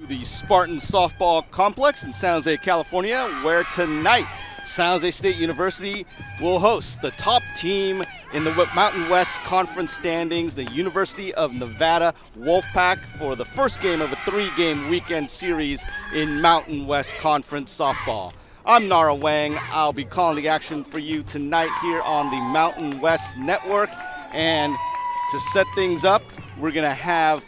The Spartan softball complex in San Jose, California, where tonight San Jose State University will host the top team in the Mountain West Conference standings, the University of Nevada Wolfpack, for the first game of a 3-game weekend series in Mountain West Conference softball. I'm Nara Wang. I'll be calling the action for you tonight here on the Mountain West Network. And to set things up, we're going to have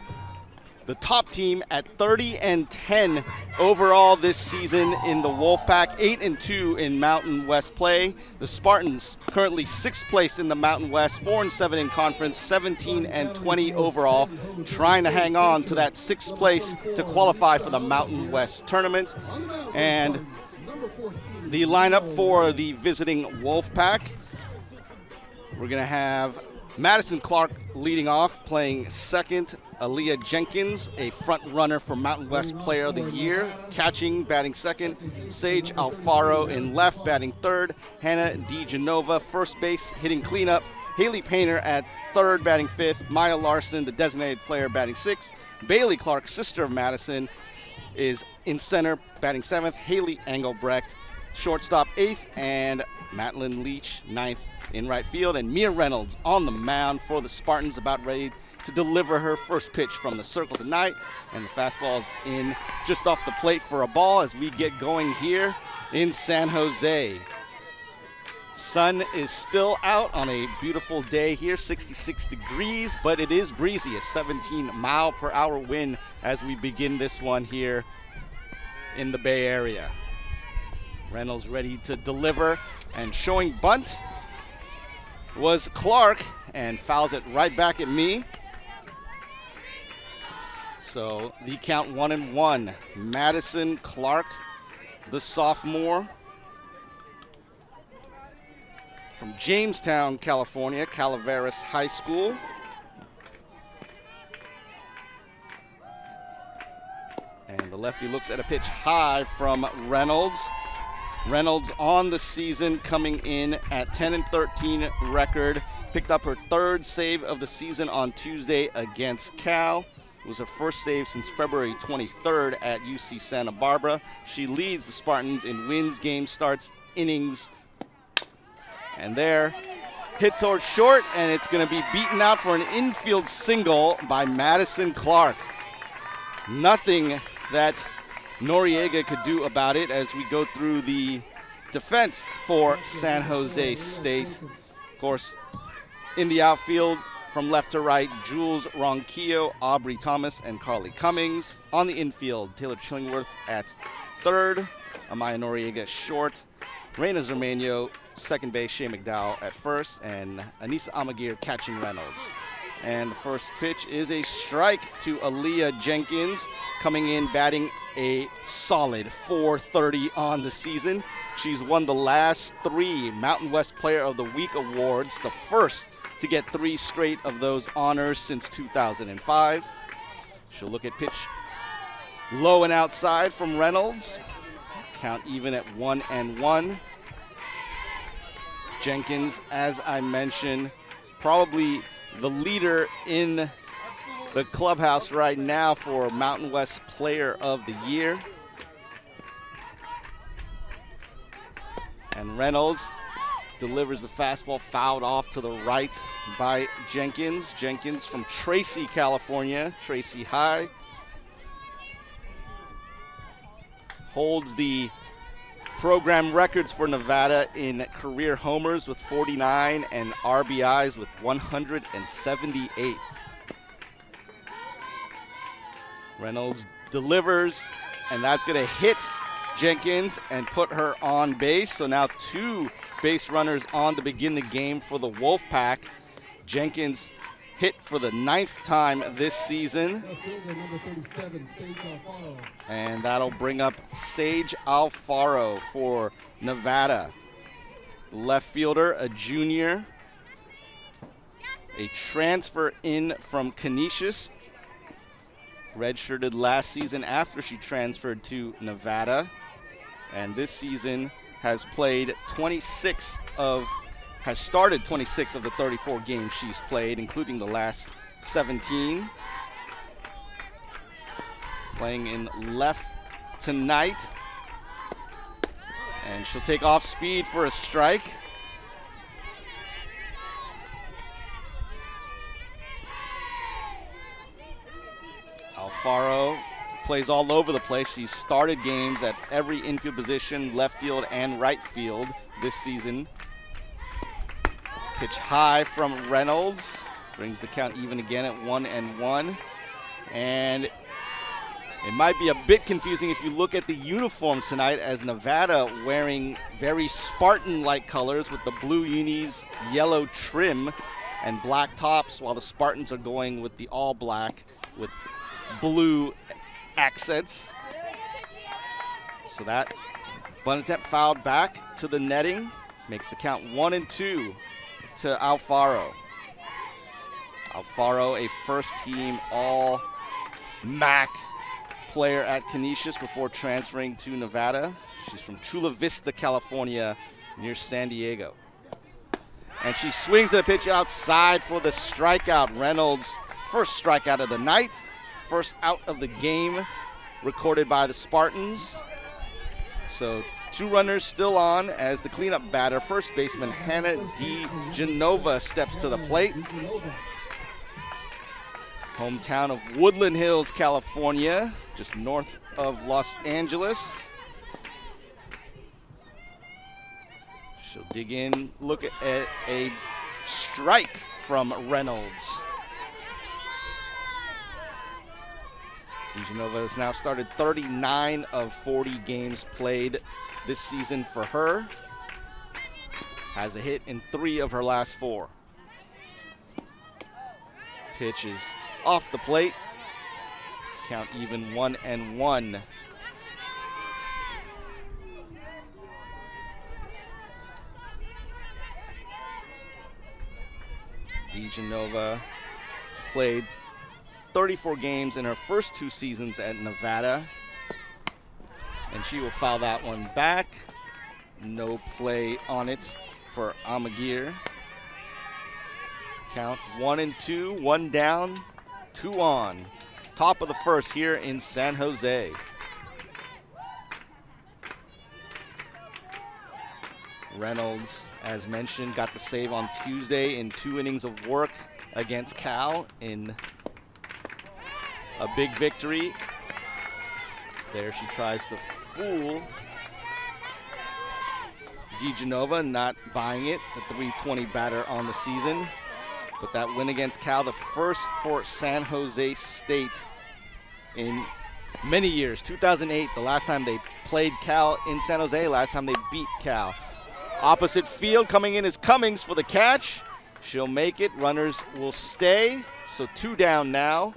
the top team at 30-10 overall this season in the Wolfpack, 8-2 in Mountain West play. The Spartans currently 6th place in the Mountain West, 4-7 in conference, 17-20 overall, trying to hang on to that 6th place to qualify for the Mountain West tournament. And the lineup for the visiting Wolfpack, we're going to have Madison Clark leading off, playing second. Aaliyah Jenkins, a front runner for Mountain West Player of the Year, catching, batting second. Sage Alfaro in left, batting third. Hannah DiGenova, first base, hitting cleanup. Haley Painter at third, batting fifth. Maya Larson, the designated player, batting sixth. Bailey Clark, sister of Madison, is in center, batting seventh. Haley Engelbrecht, shortstop, eighth. And Madeline Leach, ninth, in right field. And Mia Reynolds on the mound for the Spartans, about ready to deliver her first pitch from the circle tonight. And the fastball's in just off the plate for a ball as we get going here in San Jose. Sun is still out on a beautiful day here, 66 degrees, but it is breezy, a 17-mile-per-hour wind as we begin this one here in the Bay Area. Reynolds ready to deliver, and showing bunt was Clark, and fouls it right back at me. So the count 1-1. Madison Clark, the sophomore from Jamestown, California, Calaveras High School. And the lefty looks at a pitch high from Reynolds. Reynolds on the season coming in at 10-13 record. Picked up her third save of the season on Tuesday against Cal. It was her first save since February 23rd at UC Santa Barbara. She leads the Spartans in wins, game starts, innings. And there, hit towards short, and it's going to be beaten out for an infield single by Madison Clark. Nothing that Noriega could do about it as we go through the defense for San Jose State. Of course, in the outfield, from left to right, Jules Ronquillo, Aubrey Thomas, and Carly Cummings. On the infield, Taylor Chillingworth at third, Amaya Noriega short, Reina Zermano, second base, Shea McDowell at first, and Anissa Amagir catching Reynolds. And the first pitch is a strike to Aaliyah Jenkins, coming in batting a solid .430 on the season. She's won the last 3 Mountain West Player of the Week awards, the first to get 3 straight of those honors since 2005. She'll look at pitch low and outside from Reynolds. Count even at 1-1. Jenkins, as I mentioned, probably the leader in the clubhouse right now for Mountain West Player of the Year. And Reynolds delivers the fastball fouled off to the right by Jenkins. Jenkins from Tracy, California, Tracy High. Holds the program records for Nevada in career homers with 49 and RBIs with 178. Reynolds delivers, and that's going to hit Jenkins and put her on base. So now 2 base runners on to begin the game for the Wolfpack. Jenkins hit for the 9th time this season. And that'll bring up Sage Alfaro for Nevada. Left fielder, a junior. A transfer in from Canisius. Redshirted last season after she transferred to Nevada. And this season has started 26 of the 34 games she's played, including the last 17. Playing in left tonight. And she'll take off speed for a strike. Alfaro plays all over the place. She's started games at every infield position, left field and right field this season. Pitch high from Reynolds. Brings the count even again at 1-1. And it might be a bit confusing if you look at the uniforms tonight, as Nevada wearing very Spartan-like colors with the blue unis, yellow trim, and black tops, while the Spartans are going with the all black with blue accents. So that bunt attempt fouled back to the netting. Makes the count 1-2 to Alfaro. Alfaro, a first-team All-MAC player at Canisius before transferring to Nevada. She's from Chula Vista, California, near San Diego. And she swings the pitch outside for the strikeout. Reynolds' first strikeout of the night, first out of the game recorded by the Spartans. So 2 runners still on as the cleanup batter, first baseman Hannah DeGenova, steps to the plate. Hometown of Woodland Hills, California, just north of Los Angeles. She'll dig in, look at a strike from Reynolds. DeGenova has now started 39 of 40 games played this season for her. Has a hit in 3 of her last 4. Pitch is off the plate. Count even 1-1. DeGenova played 34 games in her first 2 seasons at Nevada. And she will foul that one back. No play on it for Amagir. Count 1-2, 1 down, 2 on. Top of the first here in San Jose. Reynolds, as mentioned, got the save on Tuesday in 2 innings of work against Cal in a big victory. There she tries to fool DeGenova, not buying it, the .320 batter on the season. But that win against Cal, the first for San Jose State in many years. 2008, the last time they played Cal in San Jose, last time they beat Cal. Opposite field, coming in is Cummings for the catch. She'll make it. Runners will stay. So 2 down now.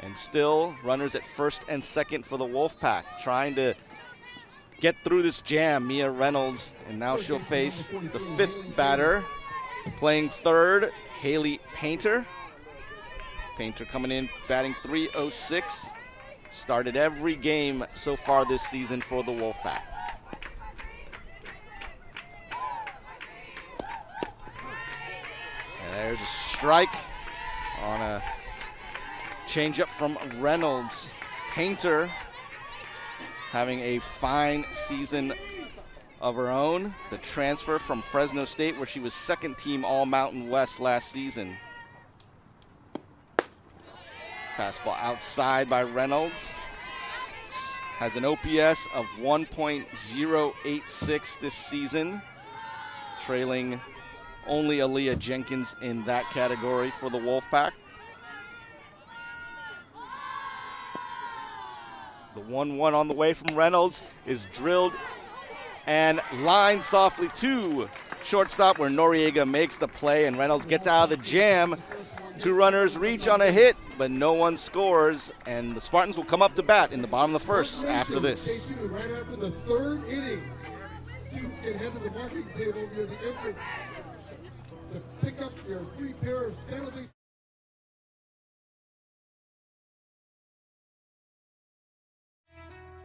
And still runners at first and second for the Wolfpack. Trying to get through this jam, Mia Reynolds. And now she'll face the 5th batter. Playing third, Haley Painter. Painter coming in, batting .306. Started every game so far this season for the Wolfpack. And there's a strike on a changeup from Reynolds. Painter having a fine season of her own. The transfer from Fresno State, where she was second team All-Mountain West last season. Fastball outside by Reynolds. Has an OPS of 1.086 this season, trailing only Aaliyah Jenkins in that category for the Wolfpack. The 1-1 on the way from Reynolds is drilled and lined softly to shortstop, where Noriega makes the play and Reynolds gets out of the jam. 2 runners reach on a hit, but no one scores, and the Spartans will come up to bat in the bottom of the first after this. Right after the 3rd inning, students can head to the marketing table near the entrance to pick up your free pair of San Jose.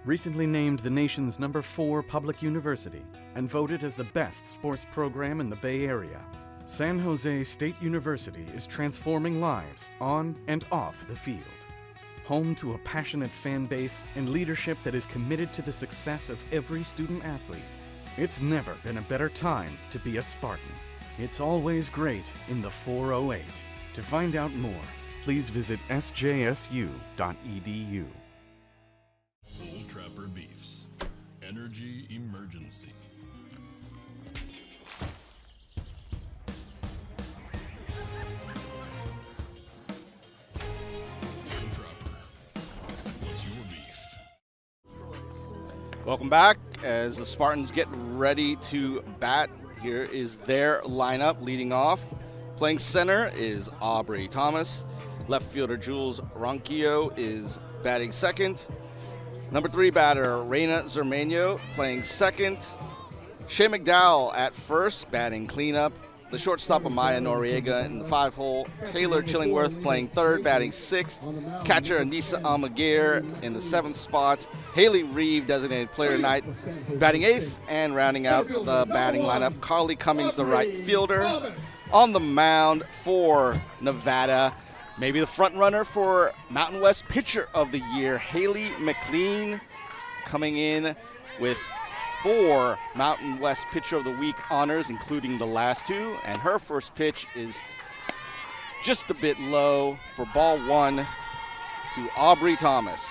Recently named the nation's #4 public university and voted as the best sports program in the Bay Area, San Jose State University is transforming lives on and off the field. Home to a passionate fan base and leadership that is committed to the success of every student athlete. It's never been a better time to be a Spartan. It's always great in the 408. To find out more, please visit sjsu.edu. Bull Trapper Beefs. Energy emergency. Bull Trapper. What's your beef? Welcome back as the Spartans get ready to bat. Here is their lineup leading off. Playing center is Aubrey Thomas. Left fielder Jules Ronquillo is batting second. Number 3 batter, Reina Zermeño, playing second. Shea McDowell at first, batting cleanup. The shortstop, Amaya Noriega, in the 5-hole. Taylor Chillingworth playing third, batting sixth. Catcher, Anissa Almaguer in the 7th spot. Haley Reeve, designated player tonight, batting 8th. And rounding out the batting lineup, Carly Cummings, the right fielder. On the mound for Nevada, maybe the front runner for Mountain West Pitcher of the Year, Haley McLean, coming in with 4 Mountain West Pitcher of the Week honors, including the last 2. And her first pitch is just a bit low for ball 1 to Aubrey Thomas.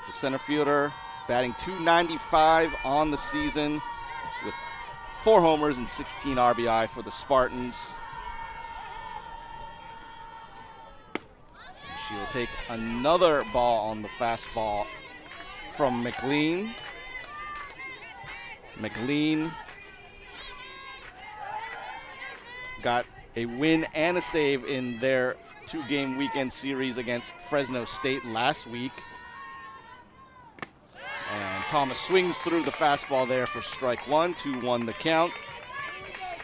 The center fielder batting .295 on the season with 4 homers and 16 RBI for the Spartans. She will take another ball on the fastball from McLean. McLean got a win and a save in their 2-game weekend series against Fresno State last week. And Thomas swings through the fastball there for strike 1, 2-1 the count.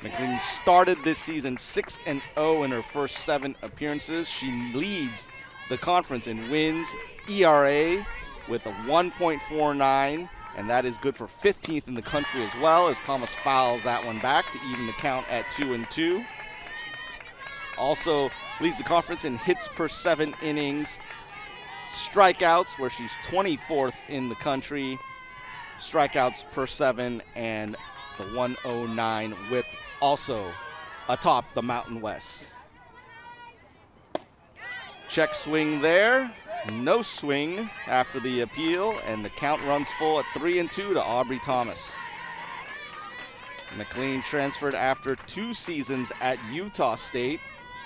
McLean started this season 6-0 in her first 7 appearances. She leads the conference in wins, ERA with a 1.49, and that is good for 15th in the country as well, as Thomas fouls that one back to even the count at 2-2. Also leads the conference in hits per 7 innings, strikeouts, where she's 24th in the country, strikeouts per 7, and the 109 whip, also atop the Mountain West. Check swing there, no swing after the appeal, and the count runs full at 3-2 to Aubrey Thomas. McLean transferred after 2 seasons at Utah State,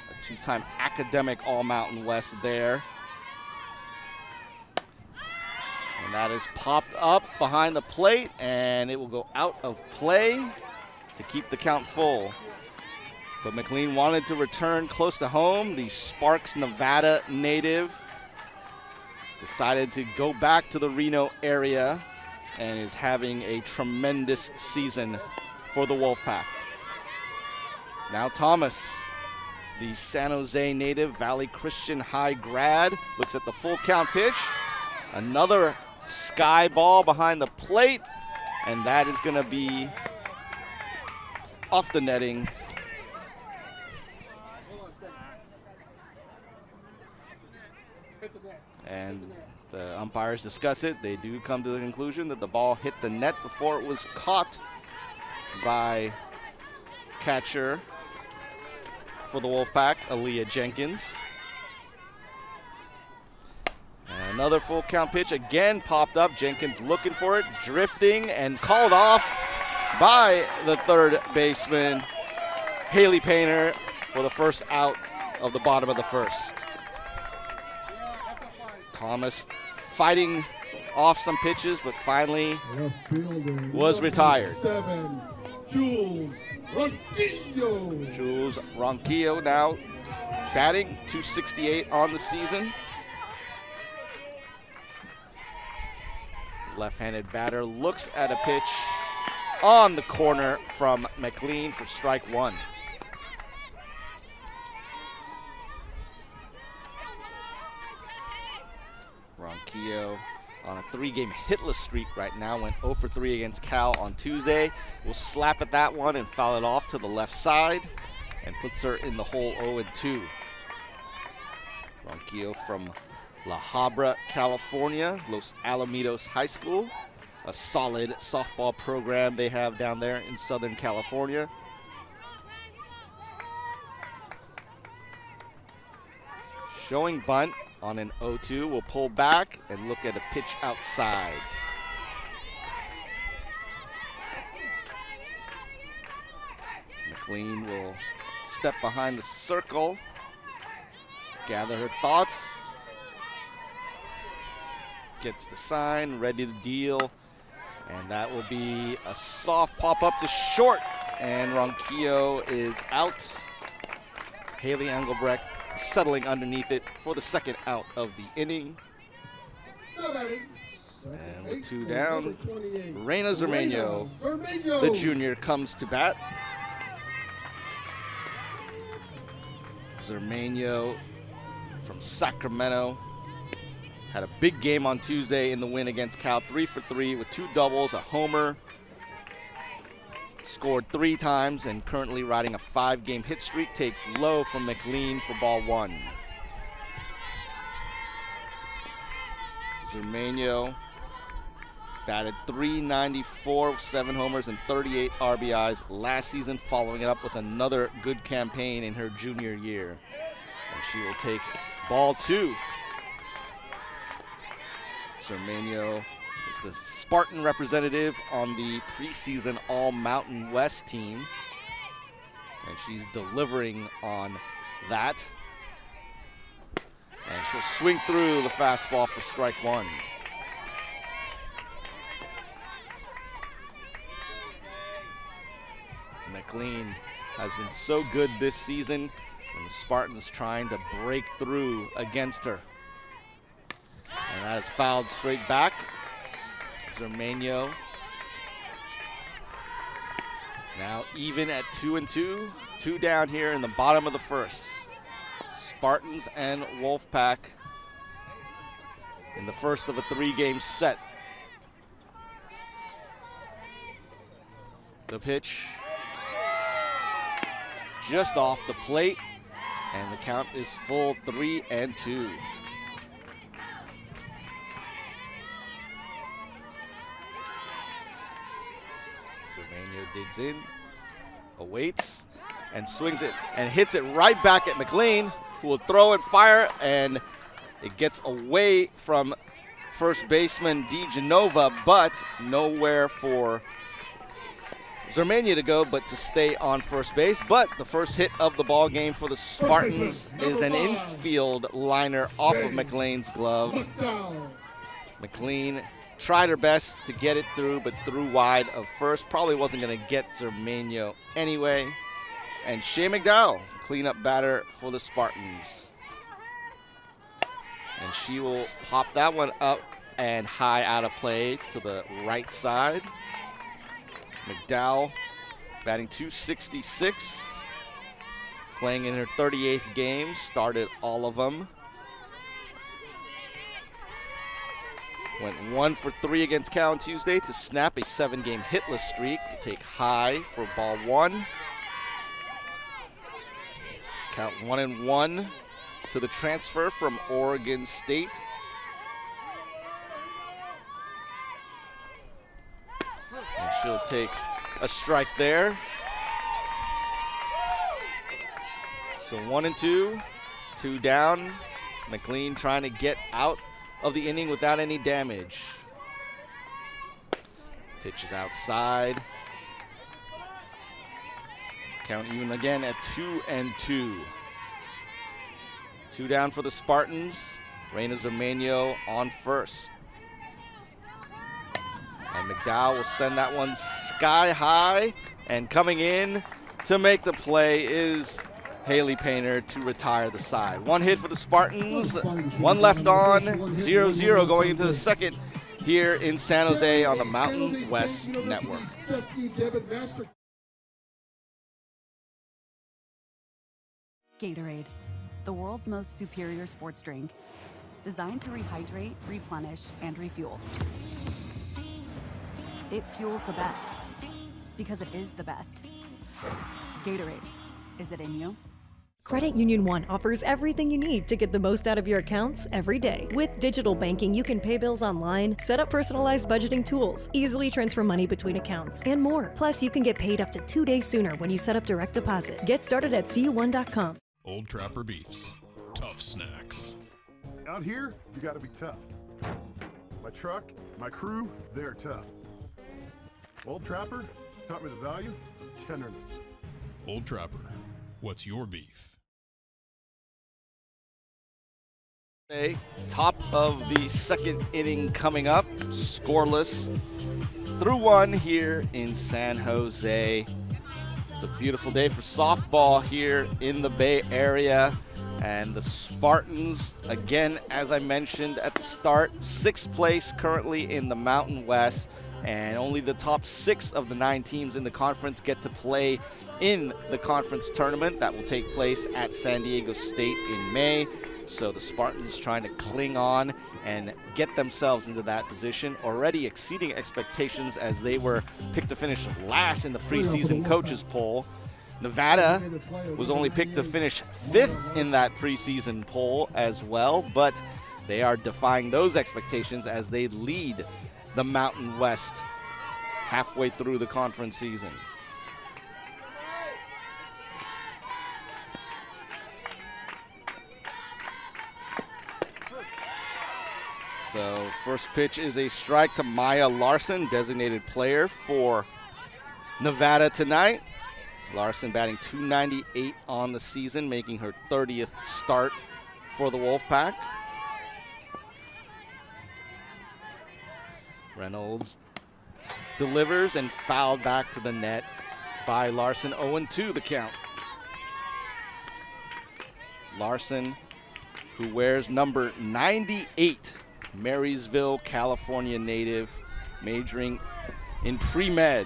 a 2-time academic All-Mountain West there. And that is popped up behind the plate, and it will go out of play to keep the count full. But McLean wanted to return close to home. The Sparks, Nevada native decided to go back to the Reno area and is having a tremendous season for the Wolfpack. Now Thomas, the San Jose native, Valley Christian High grad, looks at the full count pitch. Another sky ball behind the plate, and that is going to be off the netting. And the umpires discuss it. They do come to the conclusion that the ball hit the net before it was caught by catcher for the Wolfpack, Aaliyah Jenkins. And another full count pitch again popped up. Jenkins looking for it, drifting, and called off by the third baseman, Haley Painter, for the first out of the bottom of the first. Thomas fighting off some pitches, but finally was retired. 7, Jules Ronquillo. Jules Ronquillo now batting .268 on the season. Left-handed batter looks at a pitch on the corner from McLean for strike one. Ronquillo on a 3-game hitless streak right now, went 0 for 3 against Cal on Tuesday. Will slap at that one and foul it off to the left side and puts her in the hole 0-2. Ronquillo from La Habra, California, Los Alamitos High School, a solid softball program they have down there in Southern California. Showing bunt on an 0-2, will pull back and look at a pitch outside. McLean will step behind the circle, gather her thoughts, gets the sign, ready to deal, and that will be a soft pop up to short, and Ronquillo is out. Haley Engelbrecht settling underneath it for the second out of the inning. And with 2 down, Reina Zermeño, the junior, comes to bat. Zermeño from Sacramento had a big game on Tuesday in the win against Cal, 3 for 3 with 2 doubles, a homer. Scored 3 times and currently riding a 5-game hit streak. Takes low from McLean for ball 1. Zermeño batted .394 with 7 homers and 38 RBIs last season, following it up with another good campaign in her junior year. And she will take ball 2. Zermeño is the Spartan representative on the preseason All-Mountain West team, and she's delivering on that. And she'll swing through the fastball for strike 1. McLean has been so good this season, and the Spartans trying to break through against her. And that is fouled straight back. Zermeño now even at 2-2. 2 down here in the bottom of the first. Spartans and Wolfpack in the first of a 3-game set. The pitch just off the plate, and the count is full 3-2. Zermeño digs in, awaits, and swings it and hits it right back at McLean, who will throw and fire, and it gets away from first baseman DeGenova, but nowhere for Zermeño to go but to stay on first base. But the first hit of the ball game for the Spartans is an infield liner off of McLean's glove. McLean tried her best to get it through, but threw wide of first. Probably wasn't going to get Zermeño anyway. And Shea McDowell, cleanup batter for the Spartans. And she will pop that one up and high out of play to the right side. McDowell batting .266, playing in her 38th game, started all of them. Went 1 for 3 against Cal on Tuesday to snap a 7-game hitless streak. To take high for ball 1. Count 1-1 to the transfer from Oregon State. And she'll take a strike there. So 1-2, 2 down. McLean trying to get out of the inning without any damage. Pitch is outside. Count even again at 2-2. 2 down for the Spartans. Reina Zermeño on first. And McDowell will send that one sky high. And coming in to make the play is Haley Painter to retire the side. 1 hit for the Spartans, 1 left on, 0-0 going into the second here in San Jose on the Mountain West Network. Gatorade, the world's most superior sports drink, designed to rehydrate, replenish, and refuel. It fuels the best, because it is the best. Gatorade, is it in you? Credit Union One offers everything you need to get the most out of your accounts every day. With digital banking, you can pay bills online, set up personalized budgeting tools, easily transfer money between accounts, and more. Plus, you can get paid up to 2 days sooner when you set up direct deposit. Get started at cu1.com. Old Trapper Beefs. Tough snacks. Out here, you gotta be tough. My truck, my crew, they're tough. Old Trapper taught me the value of tenderness. Old Trapper. What's your beef? Top of the second inning coming up, scoreless through 1 here in San Jose. It's a beautiful day for softball here in the Bay Area. And the Spartans, again, as I mentioned at the start, 6th place currently in the Mountain West. And only the top 6 of the 9 teams in the conference get to play in the conference tournament that will take place at San Diego State in May. So the Spartans trying to cling on and get themselves into that position, already exceeding expectations as they were picked to finish last in the preseason coaches poll. Nevada was only picked to finish 5th in that preseason poll as well, but they are defying those expectations as they lead the Mountain West halfway through the conference season. So first pitch is a strike to Maya Larson, designated player for Nevada tonight. Larson batting .298 on the season, making her 30th start for the Wolfpack. Reynolds delivers and fouled back to the net by Larson. 0-2 the count. Larson, who wears number 98, Marysville, California native, majoring in pre-med.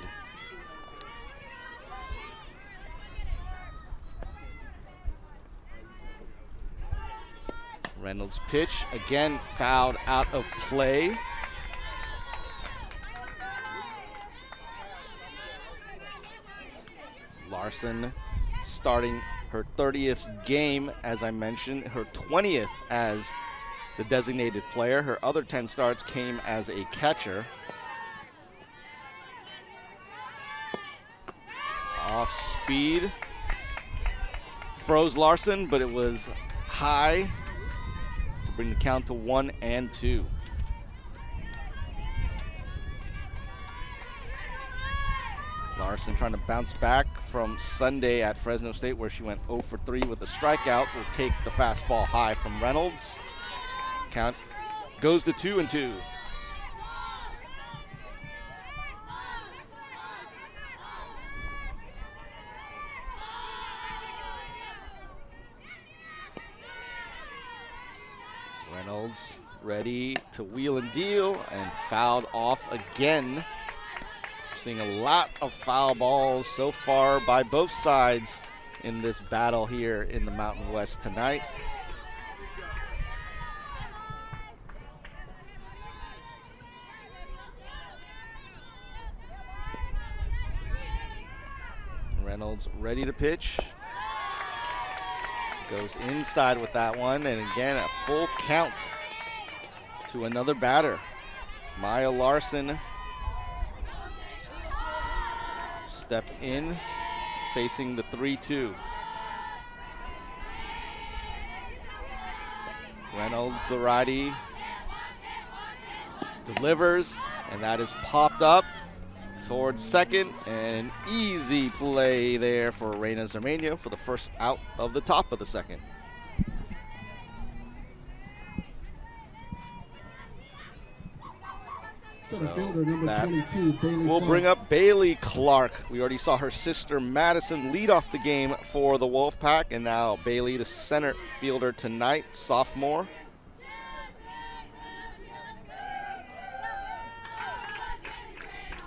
Reynolds' pitch, again fouled out of play. Larson starting her 30th game, as I mentioned, her 20th as the designated player. Her other 10 starts came as a catcher. Off speed. Froze Larson, but it was high to bring the count to 1-2. Larson trying to bounce back from Sunday at Fresno State, where she went 0 for 3 with a strikeout. Will take the fastball high from Reynolds. Count goes to 2-2. Reynolds ready to wheel and deal and fouled off again. Seeing a lot of foul balls so far by both sides in this battle here in the Mountain West tonight. Reynolds ready to pitch. Goes inside with that one, and again a full count to another batter. Maya Larson step in, facing the 3-2. Reynolds, the righty, delivers, and that is popped up towards second, and an easy play there for Reina Zermania for the first out of the top of the second. Center fielder number that 22, Bailey we'll Clark. bring up Bailey Clark. We already saw her sister Madison lead off the game for the Wolfpack, and now Bailey, the center fielder tonight, sophomore.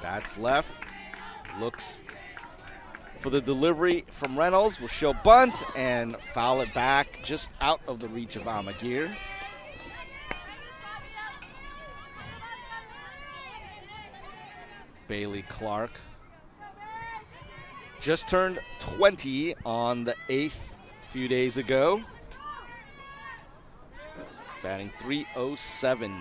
Bats left, looks for the delivery from Reynolds. Will show bunt and foul it back just out of the reach of Amagir. Bailey Clark just turned 20 on the 8th a few days ago. Batting .307.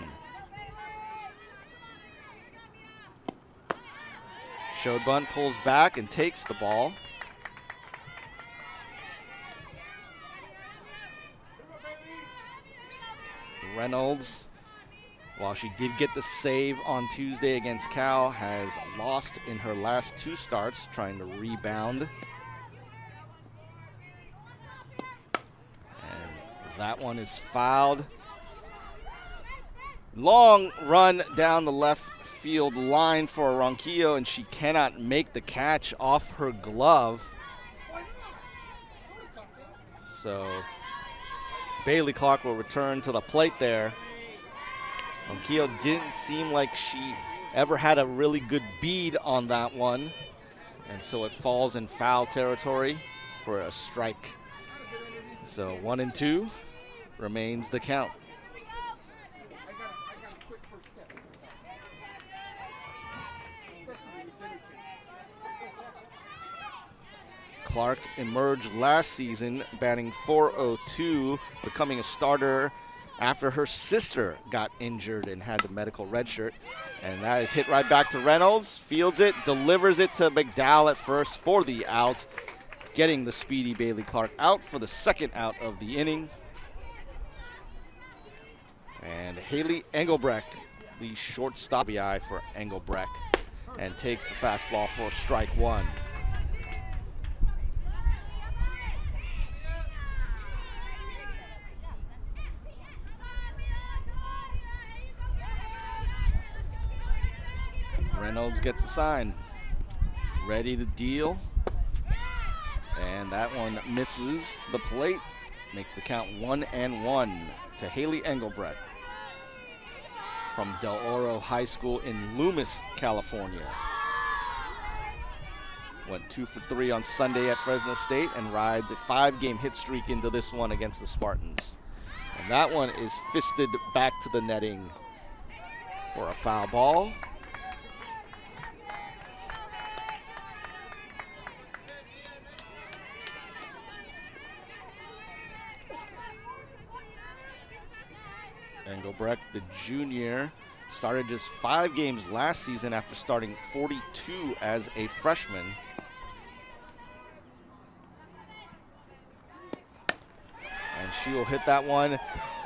Showed bunt, pulls back and takes the ball. Reynolds, while she did get the save on Tuesday against Cal, has lost in her last 2 starts, trying to rebound. And that one is fouled. Long run down the left field line for Ronquillo, and she cannot make the catch off her glove. So Bailey Clark will return to the plate there. Ronquillo didn't seem like she ever had a really good bead on that one, and so it falls in foul territory for a strike. So 1-2 remains the count. Clark emerged last season batting .402, becoming a starter after her sister got injured and had the medical red shirt. And that is hit right back to Reynolds, fields it, delivers it to McDowell at first for the out, getting the speedy Bailey Clark out for the second out of the inning. And Haley Engelbrecht, the shortstop BI for Engelbrecht, and takes the fastball for strike 1. Reynolds gets a sign, ready to deal, and that one misses the plate, makes the count 1-1 to Haley Engelbrecht from Del Oro High School in Loomis, California. Went 2 for 3 on Sunday at Fresno State and rides a 5-game hit streak into this one against the Spartans. And that one is fisted back to the netting for a foul ball. Engelbrecht, the junior, started just 5 games last season after starting 42 as a freshman. And she will hit that one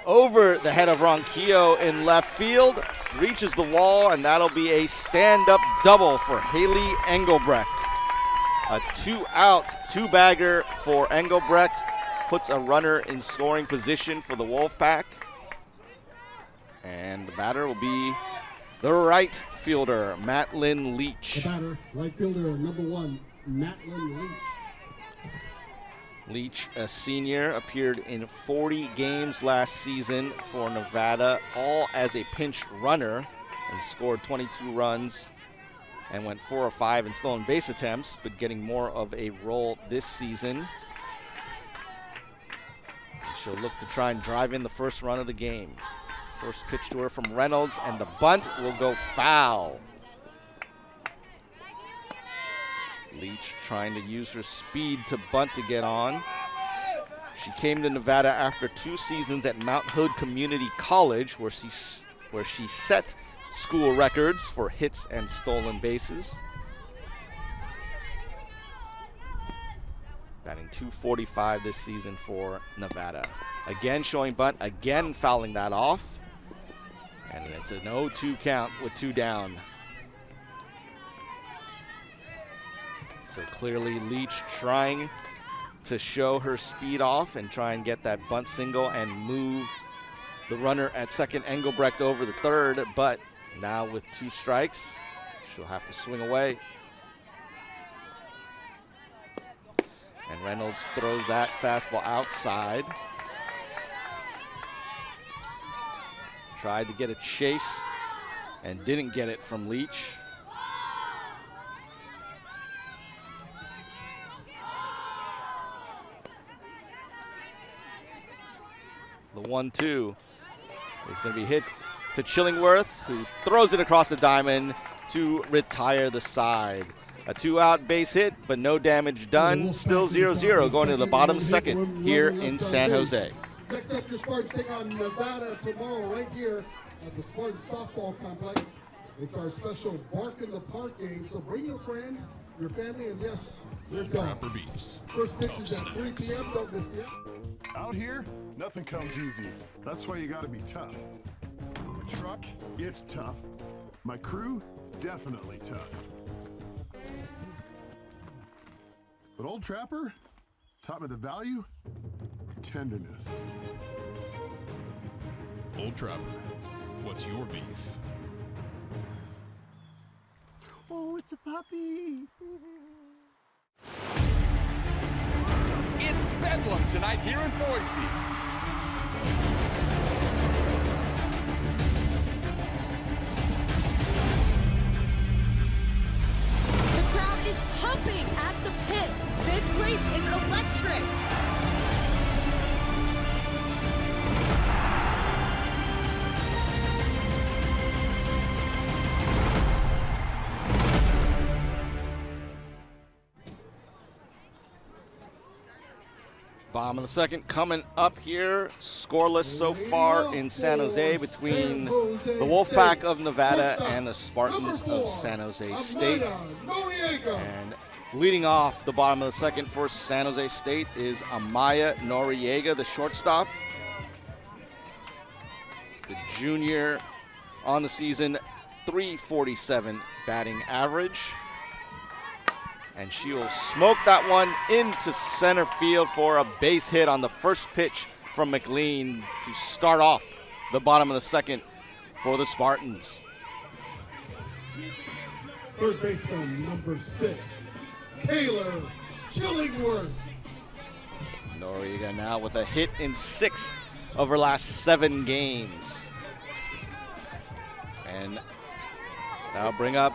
over the head of Ronquillo in left field, reaches the wall, and that'll be a stand-up double for Haley Engelbrecht. A 2-out, 2-bagger for Engelbrecht, puts a runner in scoring position for the Wolfpack. And the batter will be the right fielder, Matlin Leach. The batter, right fielder number 1, Matlin Leach. Leach, a senior, appeared in 40 games last season for Nevada, all as a pinch runner, and scored 22 runs and went 4 of 5 in stolen base attempts, but getting more of a role this season. And she'll look to try and drive in the first run of the game. First pitch to her from Reynolds, and the bunt will go foul. Leach trying to use her speed to bunt to get on. She came to Nevada after 2 seasons at Mount Hood Community College, where she set school records for hits and stolen bases. Batting .245 this season for Nevada. Again showing bunt, again fouling that off. And it's an 0-2 count with 2 down. So clearly Leach trying to show her speed off and try and get that bunt single and move the runner at second, Engelbrecht, over the third, but now with 2 strikes, she'll have to swing away. And Reynolds throws that fastball outside. Tried to get a chase and didn't get it from Leach. The 1-2 is going to be hit to Chillingworth, who throws it across the diamond to retire the side. A 2-out base hit, but no damage done. Still 0-0 going to the bottom second here in San Jose. Next up, your Spartans take on Nevada tomorrow right here at the Spartans softball complex. It's our special Bark in the Park game, so bring your friends, your family, and yes, your dogs. First pitch is at 3 p.m. Don't miss it. Out here, nothing comes easy. That's why you gotta be tough. My truck, it's tough. My crew, definitely tough. But Old Trapper taught me the value of tenderness. Old Trapper, what's your beef? Oh, it's a puppy. It's Bedlam tonight here in Boise. The crowd is pumping at the pit. This place is electric. Bottom of the second coming up here. Scoreless so far in San Jose between the Wolfpack of Nevada and the Spartans of San Jose State. And leading off the bottom of the second for San Jose State is Amaya Noriega, the shortstop. The junior on the season, .347 batting average. And she will smoke that one into center field for a base hit on the first pitch from McLean to start off the bottom of the second for the Spartans. Third baseman, number 6, Taylor Chillingworth. Noriega now with a hit in 6 of her last 7 games. And that'll bring up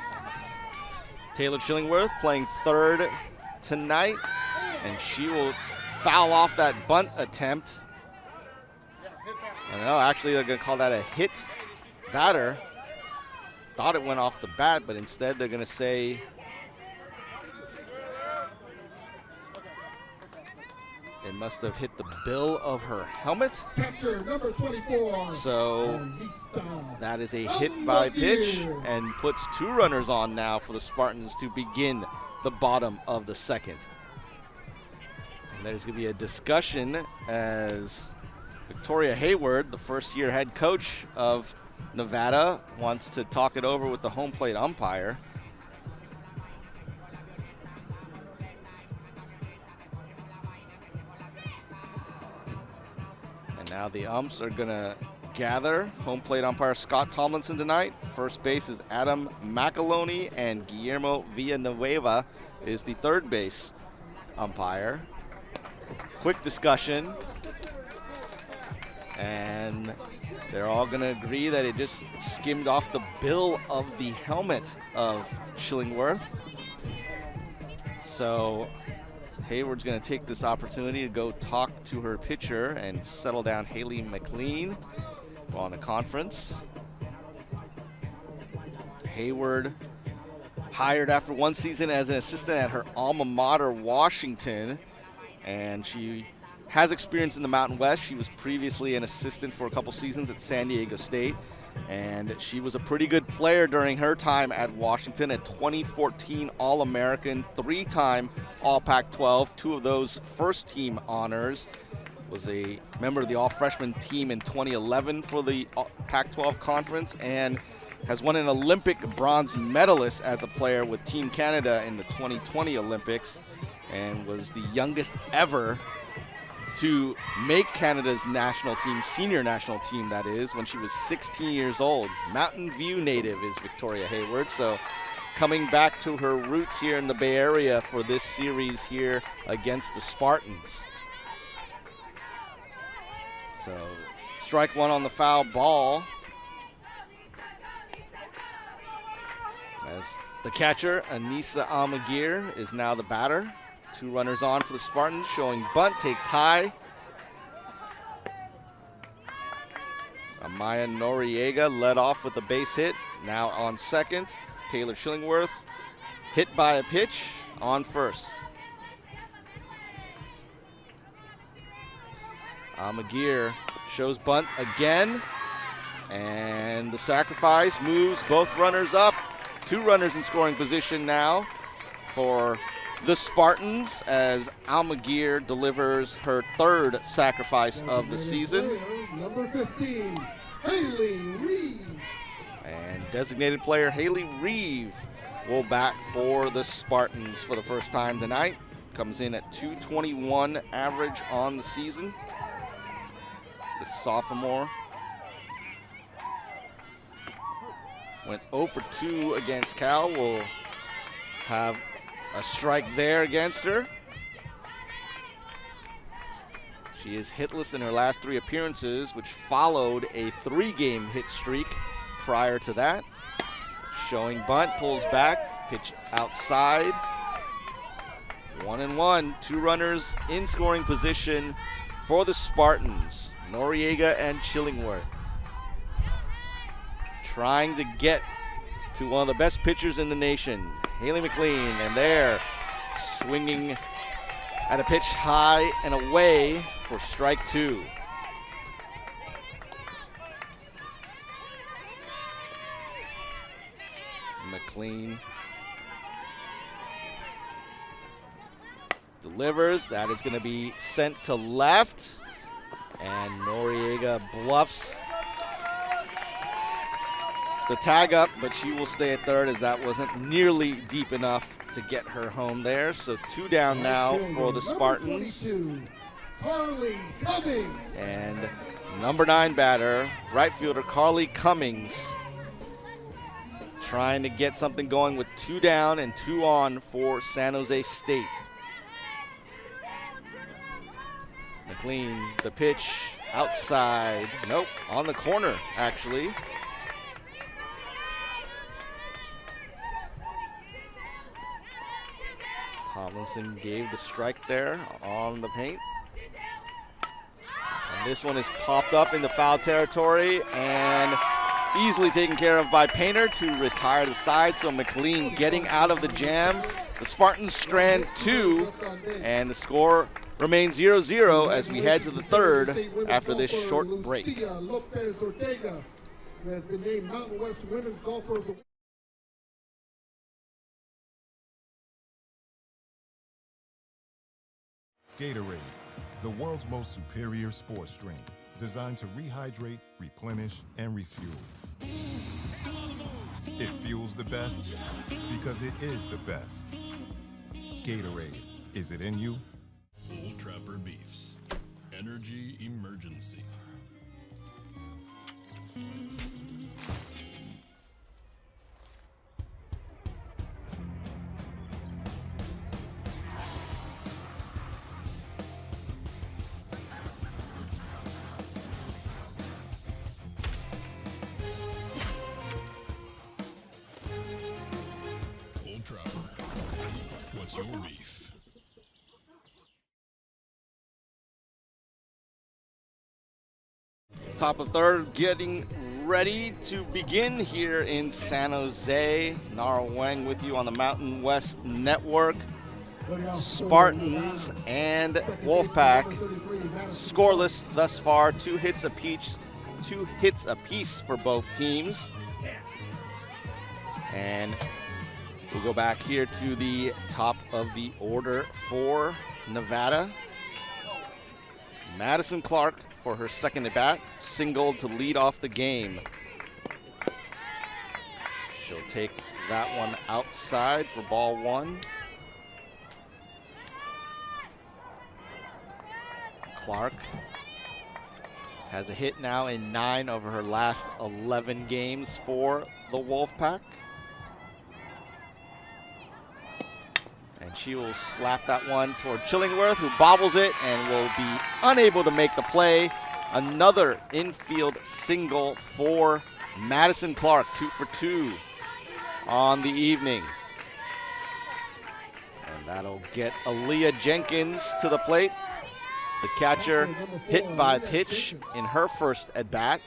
Taylor Chillingworth playing third tonight, and she will foul off that bunt attempt. I know, actually they're going to call that a hit batter. Thought it went off the bat, but instead they're going to say it must have hit the bill of her helmet. Catcher, number 24. So that is a hit by pitch and puts 2 runners on now for the Spartans to begin the bottom of the second. And there's going to be a discussion as Victoria Hayward, the first-year head coach of Nevada, wants to talk it over with the home plate umpire. Now the umps are going to gather. Home plate umpire Scott Tomlinson tonight. First base is Adam McAloney, and Guillermo Villanueva is the third base umpire. quick discussion, and they're all going to agree that it just skimmed off the bill of the helmet of Shillingworth. So Hayward's going to take this opportunity to go talk to her pitcher and settle down Haley McLean on a conference. Hayward, hired after one season as an assistant at her alma mater, Washington, and she has experience in the Mountain West. She was previously an assistant for a couple seasons at San Diego State, and she was a pretty good player during her time at Washington, a 2014 All-American, 3-time All-Pac-12, 2 of those first-team honors. Was a member of the All-Freshman team in 2011 for the Pac-12 Conference, and has won an Olympic bronze medalist as a player with Team Canada in the 2020 Olympics, and was the youngest ever to make Canada's national team, senior national team that is, when she was 16 years old. Mountain View native is Victoria Hayward, so coming back to her roots here in the Bay Area for this series here against the Spartans. So strike one on the foul ball, as the catcher, Anissa Almaguer, is now the batter. 2 runners on for the Spartans, showing bunt, takes high. Amaya Noriega led off with a base hit, now on second. Taylor Shillingworth hit by a pitch on first. Almaguer shows bunt again, and the sacrifice moves both runners up. 2 runners in scoring position now for the Spartans, as Almaguer delivers her 3rd sacrifice of the season. Number 15, Haley Reeve. And designated player Haley Reeve will bat for the Spartans for the first time tonight. Comes in at .221 average on the season. The sophomore went 0 for 2 against Cal. Will have a strike there against her. She is hitless in her last 3 appearances, which followed a 3-game hit streak prior to that. Showing bunt, pulls back, pitch outside. 1-1, 2 runners in scoring position for the Spartans, Noriega and Shillingworth. Trying to get to one of the best pitchers in the nation, Haley McLean, and there, swinging at a pitch high and away for strike 2. McLean delivers. That is going to be sent to left, and Noriega bluffs the tag up, but she will stay at third, as that wasn't nearly deep enough to get her home there. So 2 down now for the Spartans. Carly Cummings. And number 9 batter, right fielder Carly Cummings, trying to get something going with 2 down and 2 on for San Jose State. McLean, the pitch outside. Nope, on the corner, actually. Tomlinson gave the strike there on the paint. And this one is popped up into foul territory and easily taken care of by Painter to retire the side. So McLean getting out of the jam. The Spartans strand 2, and the score remains 0-0 as we head to the 3rd after this short break. Lopez Ortega, who has been named Mountain West Women's Golfer of the Gatorade, the world's most superior sports drink, designed to rehydrate, replenish, and refuel. It fuels the best because it is the best. Gatorade, is it in you? Bull Trapper Beefs. Energy emergency. Trapper, what's your beef? Top of third, getting ready to begin here in San Jose. Nara Wang with you on the Mountain West Network. Spartans and Wolfpack scoreless thus far, 2 hits apiece for both teams. And we'll go back here to the top of the order for Nevada. Madison Clark for her second at bat, singled to lead off the game. She'll take that one outside for ball 1. Clark has a hit now in 9 over her last 11 games for the Wolfpack. And she will slap that one toward Chillingworth, who bobbles it and will be unable to make the play. Another infield single for Madison Clark, 2 for 2 on the evening. And that'll get Aaliyah Jenkins to the plate. The catcher hit by pitch in her first at bat.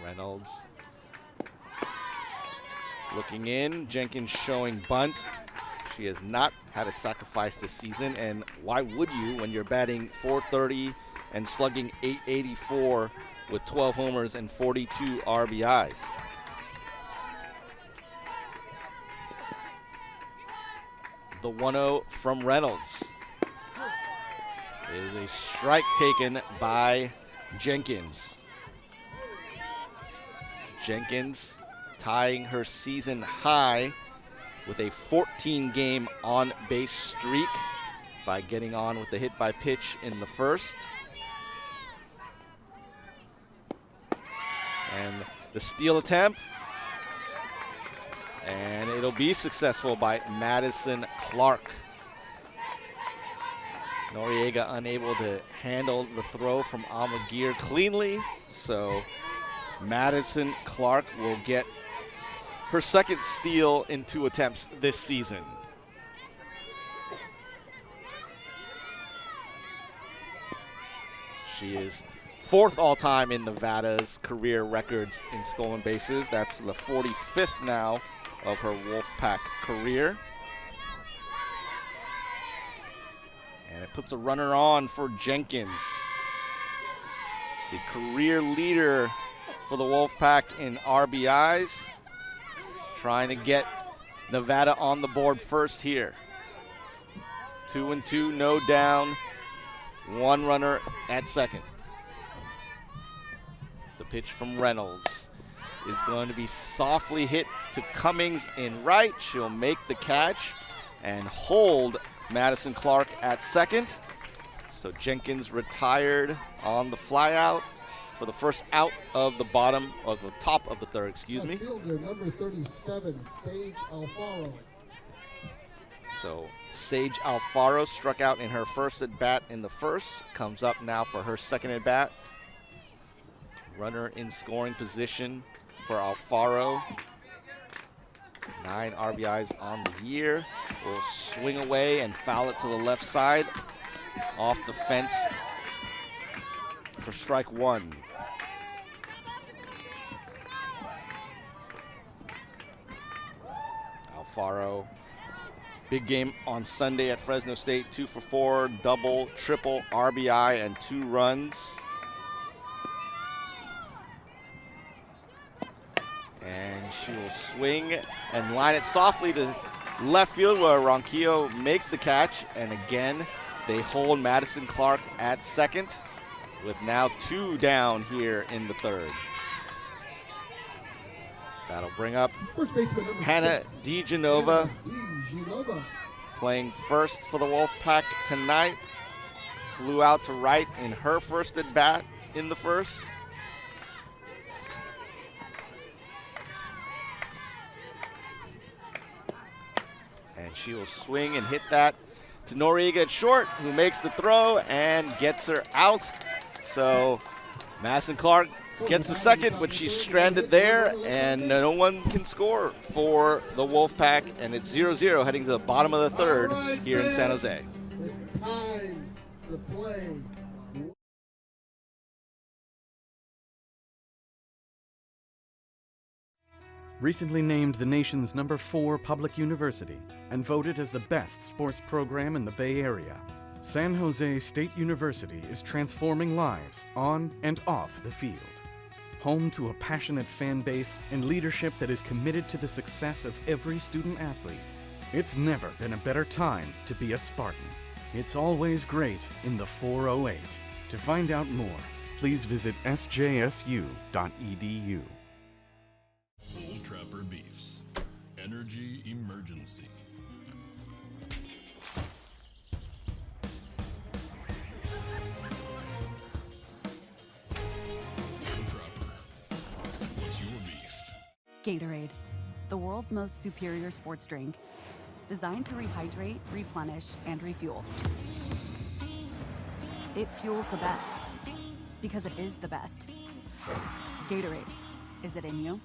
Reynolds looking in, Jenkins showing bunt. She has not had a sacrifice this season, and why would you when you're batting .430 and slugging .884 with 12 homers and 42 RBIs. The 1-0 from Reynolds is a strike taken by Jenkins. Jenkins tying her season high with a 14-game on-base streak by getting on with the hit by pitch in the first. And the steal attempt, and it'll be successful by Madison Clark. Noriega unable to handle the throw from Almaguer cleanly, so Madison Clark will get her second steal in 2 attempts this season. She is 4th all-time in Nevada's career records in stolen bases. That's the 45th now of her Wolfpack career. And it puts a runner on for Jenkins, the career leader for the Wolfpack in RBIs, trying to get Nevada on the board first here. 2-2, no down, 1 runner at second. The pitch from Reynolds is going to be softly hit to Cummings in right. She'll make the catch and hold Madison Clark at second. So Jenkins retired on the flyout for the first out of the bottom, of the top of the third, excuse me. Fielder number 37, Sage Alfaro. So Sage Alfaro struck out in her first at bat in the first, comes up now for her second at bat. Runner in scoring position for Alfaro. 9 RBIs on the year. Will swing away and foul it to the left side, off the fence for strike 1. Alfaro, big game on Sunday at Fresno State, 2 for 4, double, triple, RBI, and 2 runs. And she will swing and line it softly to left field, where Ronquillo makes the catch. And again, they hold Madison Clark at second, with now 2 down here in the third. That'll bring up Hannah DiGenova, playing first for the Wolfpack tonight. Flew out to right in her first at bat in the first. And she will swing and hit that to Noriega at short, who makes the throw and gets her out. So Madison Clark gets the second, but she's stranded there, and no one can score for the Wolfpack, and it's 0-0 heading to the bottom of the third here in San Jose. It's time to play. Recently named the nation's #4 public university and voted as the best sports program in the Bay Area, San Jose State University is transforming lives on and off the field. Home to a passionate fan base and leadership that is committed to the success of every student athlete. It's never been a better time to be a Spartan. It's always great in the 408. To find out more, please visit sjsu.edu. Old Trapper Beefs. Energy emergency. Old Trapper. What's your beef? Gatorade, the world's most superior sports drink. Designed to rehydrate, replenish, and refuel. It fuels the best. Because it is the best. Gatorade. Is it in you?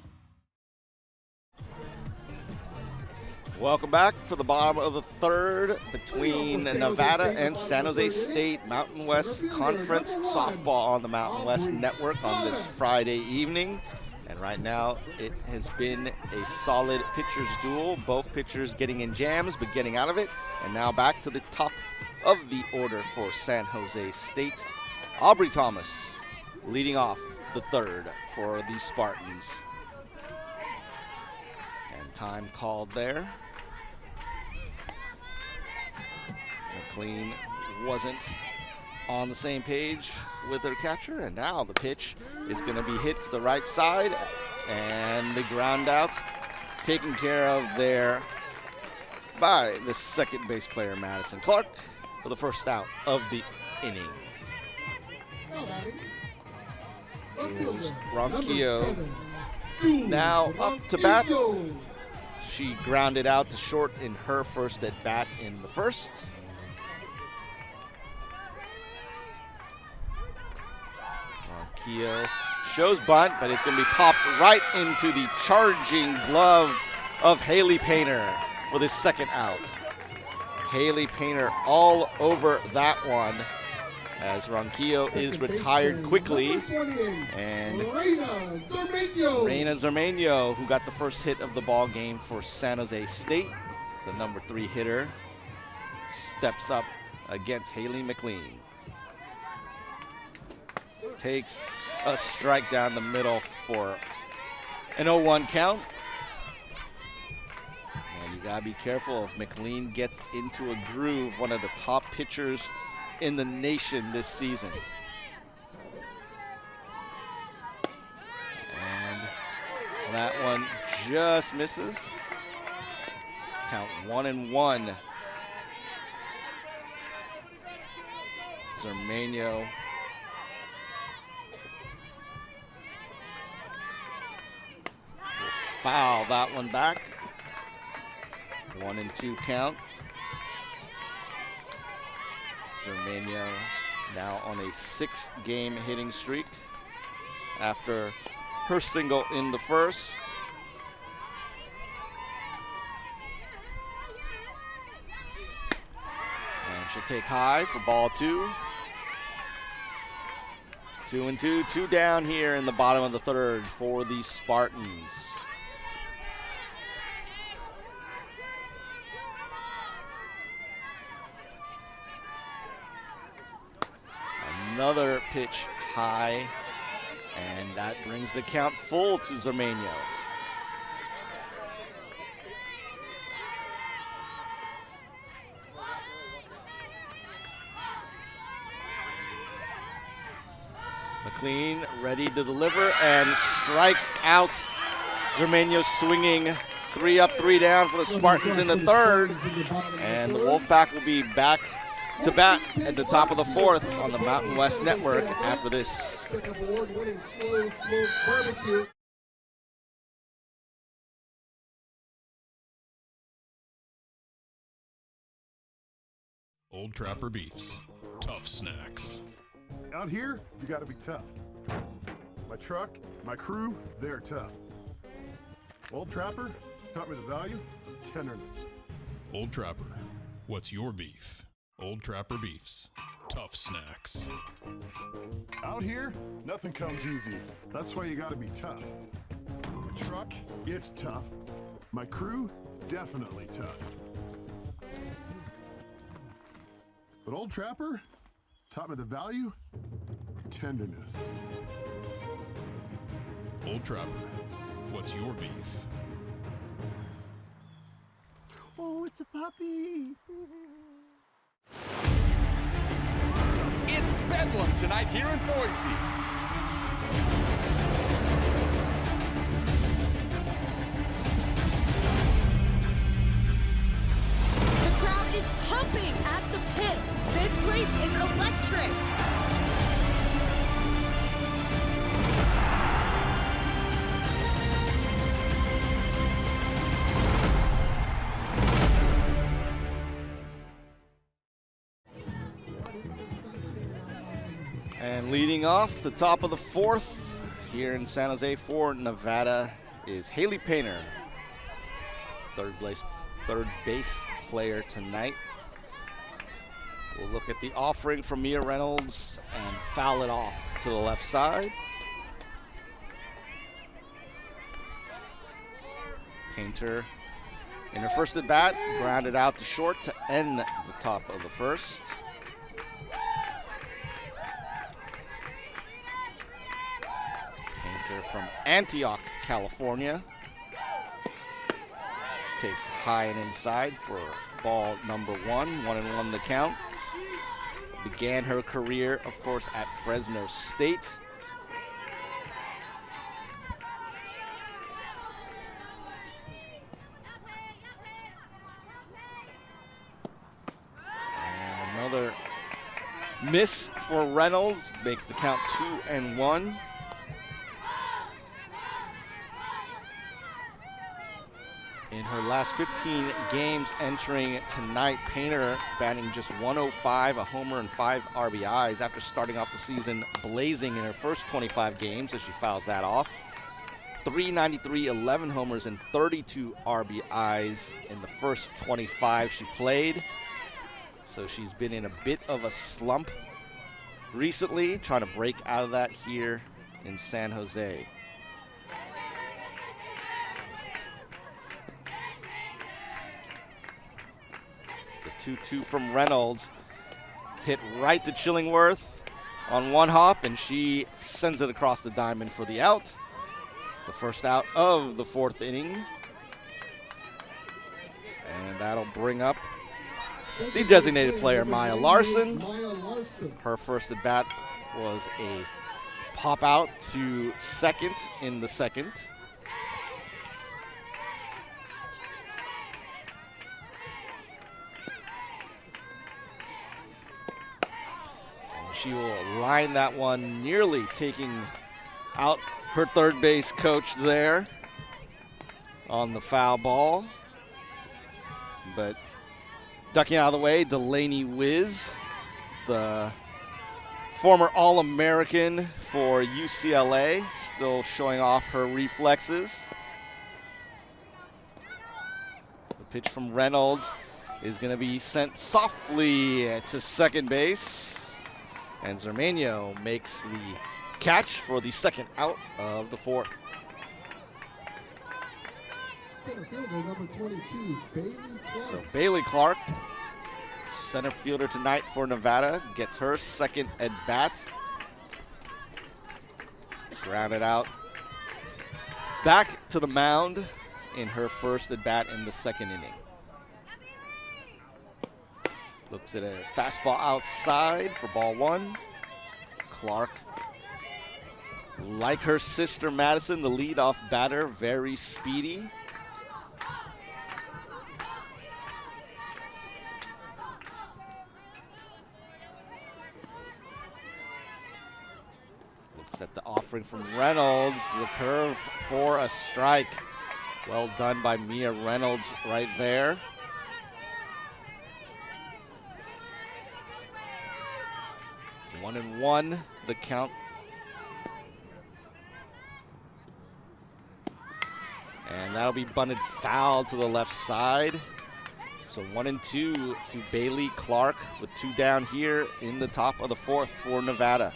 Welcome back for the bottom of the third between Nevada and San Jose State. Mountain West Conference softball on the Mountain West Network on this Friday evening. And right now it has been a solid pitcher's duel. Both pitchers getting in jams but getting out of it. And now back to the top of the order for San Jose State. Aubrey Thomas leading off the third for the Spartans. And time called there. McLean wasn't on the same page with her catcher, and now the pitch is going to be hit to the right side, and the ground out taken care of there by the second base player, Madison Clark, for the first out of the inning. Jules Ronquillo now up to bat. She grounded out to short in her first at bat in the first. Ronquillo shows bunt, but it's going to be popped right into the charging glove of Haley Painter for the second out. Haley Painter all over that one as Ronquillo is retired quickly. And Reina Zermeño, who got the first hit of the ball game for San Jose State, the #3 hitter, steps up against Haley McLean. Takes a strike down the middle for an 0-1 count. And you gotta be careful if McLean gets into a groove, one of the top pitchers in the nation this season. And that one just misses. Count 1-1. Zermeño foul that one back. 1-2 count. Zermeño now on a 6-game hitting streak after her single in the first. And she'll take high for ball 2. 2-2, 2 down here in the bottom of the third for the Spartans. Another pitch high, and that brings the count full to Zermeño. McLean ready to deliver and strikes out. Zermeño swinging 3 up, 3 down for the Spartans in the third, and the Wolfpack will be back to bat at the top of the fourth on the Mountain West Network after this. Old Trapper Beefs. Tough snacks. Out here, you gotta be tough. My truck, my crew, they're tough. Old Trapper taught me the value of tenderness. Old Trapper. What's your beef? Old Trapper Beefs. Tough snacks. Out here, nothing comes easy. That's why you gotta be tough. My truck, it's tough. My crew, definitely tough. But Old Trapper taught me the value of tenderness. Old Trapper. What's your beef? Oh, it's a puppy. It's Bedlam tonight here in Boise. The crowd is pumping at the pit. This place is electric. And leading off the top of the fourth here in San Jose for Nevada is Haley Painter, third base player tonight. We'll look at the offering from Mia Reynolds and foul it off to the left side. Painter in her first at bat, grounded out to short to end the top of the first. Painter from Antioch, California, takes high and inside for ball number 1-1 the count. Began her career, of course, at Fresno State. And another miss for Reynolds, makes the count 2-1. In her last 15 games entering tonight, Painter batting just 105, a homer and 5 RBIs after starting off the season blazing in her first 25 games as she fouls that off. 393, 11 homers and 32 RBIs in the first 25 she played. So she's been in a bit of a slump recently, trying to break out of that here in San Jose. The 2-2 from Reynolds. It's hit right to Chillingworth on one hop, and she sends it across the diamond for the out. The first out of the fourth inning. And that'll bring up the designated player, Maya Larson. Her first at bat was a pop out to second in the second. She will line that one, nearly taking out her third base coach there on the foul ball. But ducking out of the way, Delaney Wiz, the former All-American for UCLA, still showing off her reflexes. The pitch from Reynolds is going to be sent softly to second base. And Zermano makes the catch for the second out of the fourth. Center fielder number 22, Bailey Clark. So Bailey Clark, center fielder tonight for Nevada, gets her second at bat. Grounded out back to the mound in her first at bat in the second inning. Looks at a fastball outside for ball one. Clark, like her sister Madison, the leadoff batter, very speedy. Looks at the offering from Reynolds, the curve for a strike. Well done by Mia Reynolds right there. 1-1, the count. And that'll be bunted foul to the left side. So 1-2 to Bailey Clark with 2 down here in the top of the 4th for Nevada.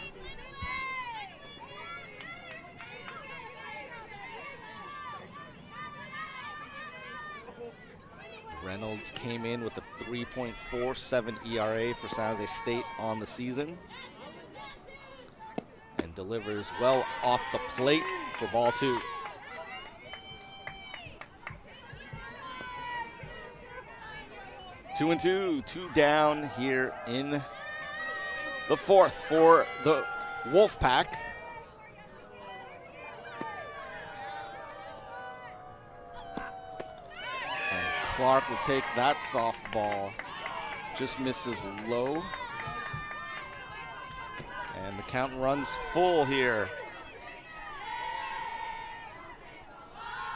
Reynolds came in with a 3.47 ERA for San Jose State on the season and delivers well off the plate for ball 2. Two and two down here in the 4th for the Wolfpack. Clark will take that softball, just misses low. And the count runs full here.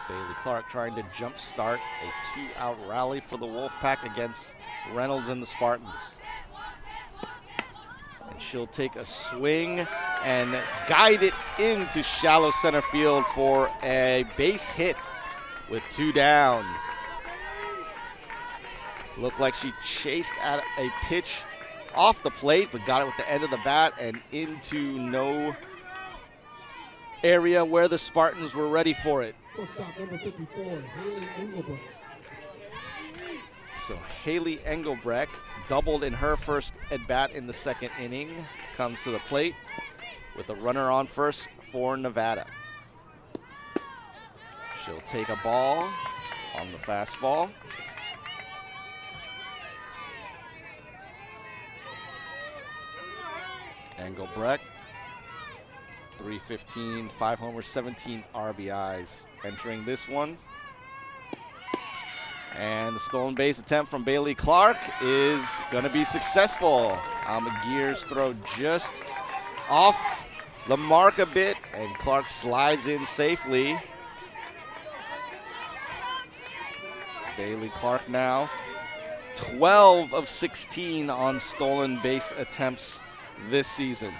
Bailey Clark trying to jumpstart a 2-out rally for the Wolfpack against Reynolds and the Spartans. And she'll take a swing and guide it into shallow center field for a base hit with 2 down. Looked like she chased at a pitch off the plate, but got it with the end of the bat and into no area where the Spartans were ready for it. Shortstop number 54, Haley Engelbrecht. So Haley Engelbrecht doubled in her first at-bat in the 2nd inning. Comes to the plate with a runner on first for Nevada. She'll take a ball on the fastball. Engelbrecht, 315, 5 homers, 17 RBIs entering this one. And the stolen base attempt from Bailey Clark is going to be successful. Almagir's throw just off the mark a bit, and Clark slides in safely. Bailey Clark now 12 of 16 on stolen base attempts this season.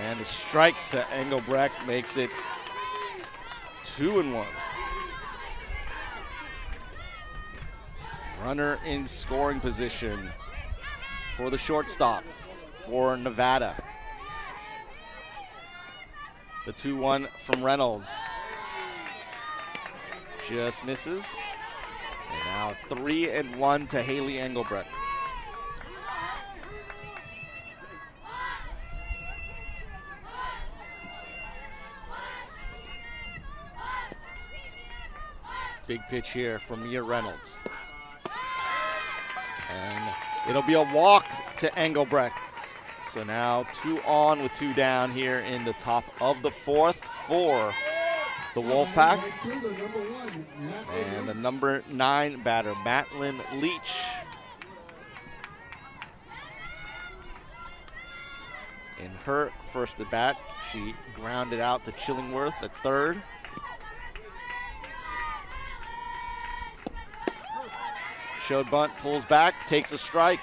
And the strike to Engelbrecht makes it 2-1. Runner in scoring position for the shortstop for Nevada. The 2-1 from Reynolds. Just misses. And now 3-1 to Haley Engelbrecht. Big pitch here from Mia Reynolds. And it'll be a walk to Engelbrecht. So now 2 on with 2 down here in the top of the 4th for the Wolfpack. And the number 9 batter, Matlin Leach. In her first at bat, she grounded out to Chillingworth at 3rd. Showed bunt, pulls back, takes a strike.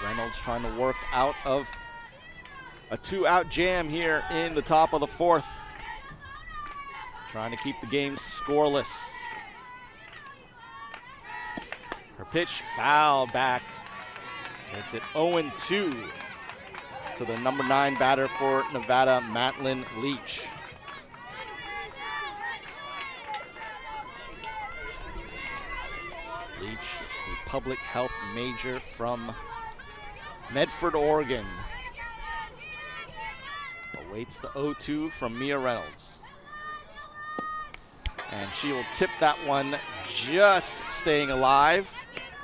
Reynolds trying to work out of a 2-out jam here in the top of the 4th. Trying to keep the game scoreless. Her pitch foul back. Makes it 0-2 to the number 9 batter for Nevada, Matlin Leach. Leach, the public health major from Medford, Oregon, awaits the 0-2 from Mia Reynolds. And she will tip that one, just staying alive.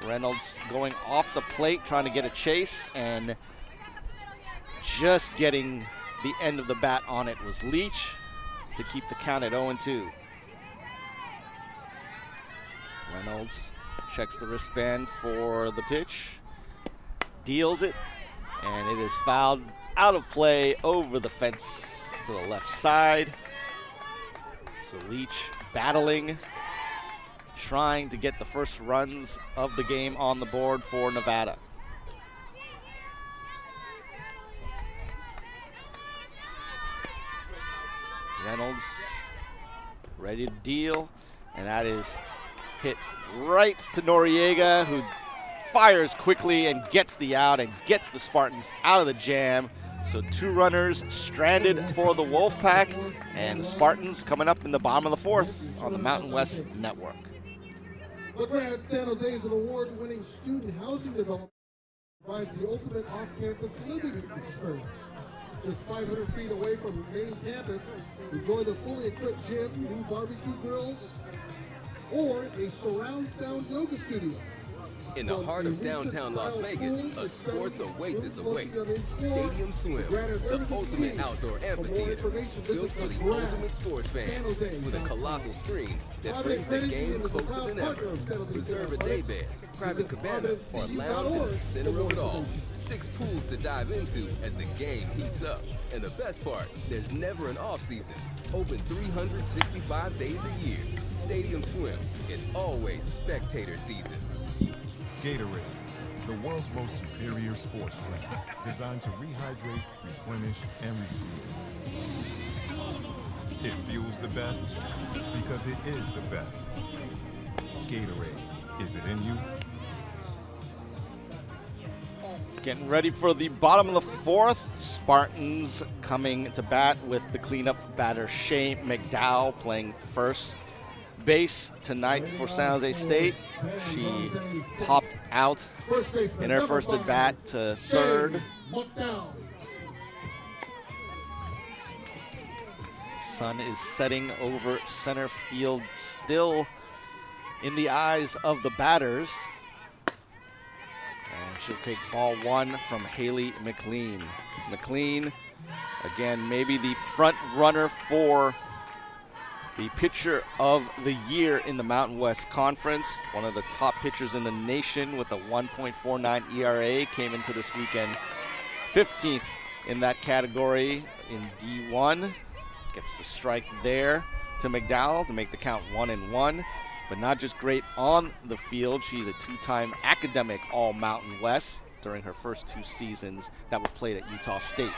Reynolds going off the plate, trying to get a chase, and just getting the end of the bat on it was Leach to keep the count at 0-2. Reynolds checks the wristband for the pitch, deals it, and it is fouled out of play over the fence to the left side. So Leach battling, trying to get the first runs of the game on the board for Nevada. Reynolds ready to deal, and that is hit right to Noriega, who fires quickly and gets the out and gets the Spartans out of the jam. So 2 runners stranded for the Wolfpack, and the Spartans coming up in the bottom of the 4th on the Mountain West Network. LeGrand San Jose is an award-winning student housing development that provides the ultimate off-campus living experience. Just 500 feet away from the main campus, enjoy the fully equipped gym, new barbecue grills, or a surround sound yoga studio. In the heart of downtown Las Vegas, a sports oasis awaits. Stadium Swim, the ultimate outdoor amphitheater, built for the ultimate sports fan, with a colossal screen that brings the game closer than ever. Reserve a daybed, private cabana, or lounge in the center of it all. 6 pools to dive into as the game heats up. And the best part, there's never an off-season. Open 365 days a year. Stadium Swim, it's always spectator season. Gatorade, the world's most superior sports drink, designed to rehydrate, replenish, and refuel. It fuels the best because it is the best. Gatorade, is it in you? Getting ready for the bottom of the 4th. Spartans coming to bat with the cleanup batter Shay McDowell playing first base tonight for San Jose State. She popped out in her first at bat to third. Sun is setting over center field, still in the eyes of the batters. And she'll take ball 1 from Haley McLean. McLean, again, maybe the front runner for the pitcher of the year in the Mountain West Conference. One of the top pitchers in the nation with a 1.49 ERA. Came into this weekend 15th in that category in D1. Gets the strike there to McDowell to make the count 1-1. But not just great on the field, she's a 2-time academic All-Mountain West during her first 2 seasons that were played at Utah State.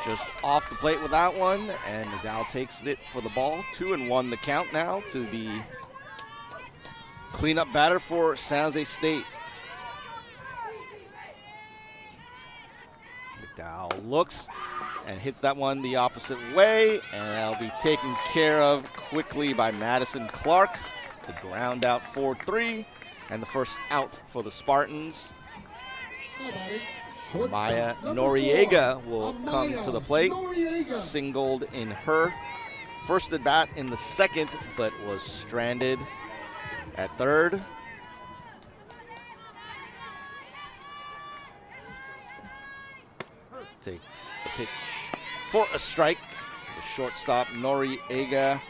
Just off the plate with that one, and McDowell takes it for the ball. 2-1 the count now to the cleanup batter for San Jose State. McDowell looks and hits that one the opposite way, and that'll be taken care of quickly by Madison Clark. The ground out 4-3, and the first out for the Spartans. Maya Noriega will come to the plate, singled in her first at bat in the 2nd, but was stranded at 3rd. Takes the pitch for a strike. The shortstop Noriega,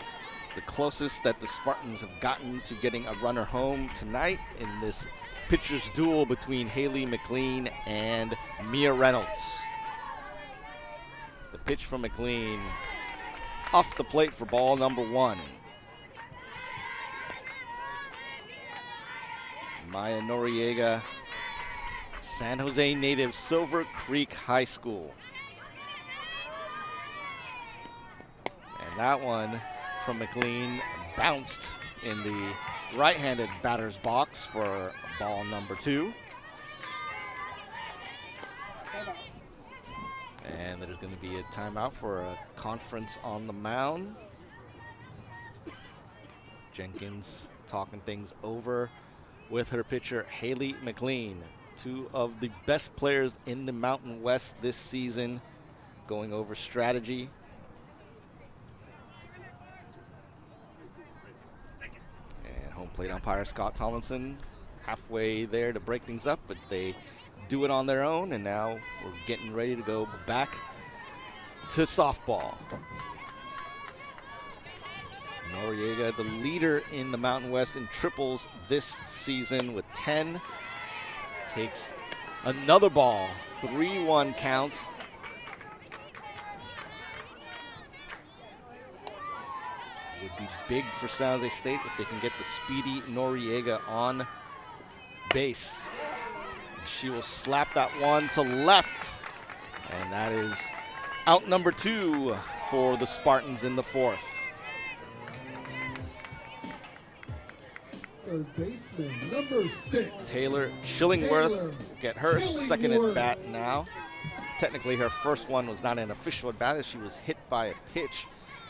the closest that the Spartans have gotten to getting a runner home tonight in this pitcher's duel between Haley McLean and Mia Reynolds. The pitch from McLean off the plate for ball number 1. Maya Noriega, San Jose native, Silver Creek High School. And that one from McLean bounced in the right-handed batter's box for ball number 2. And there's going to be a timeout for a conference on the mound. Jenkins talking things over with her pitcher, Haley McLean. 2 of the best players in the Mountain West this season, going over strategy. And home plate umpire Scott Tomlinson halfway there to break things up, but they do it on their own, and now we're getting ready to go back to softball. Noriega, the leader in the Mountain West in triples this season with 10. Takes another ball, 3-1 count. would be big for San Jose State if they can get the speedy Noriega on base. She will slap that one to left, and that is out number 2 for the Spartans in the 4th. Third baseman, number 6. Taylor Chillingworth will get her second at bat now. Technically, her first one was not an official at bat as she was hit by a pitch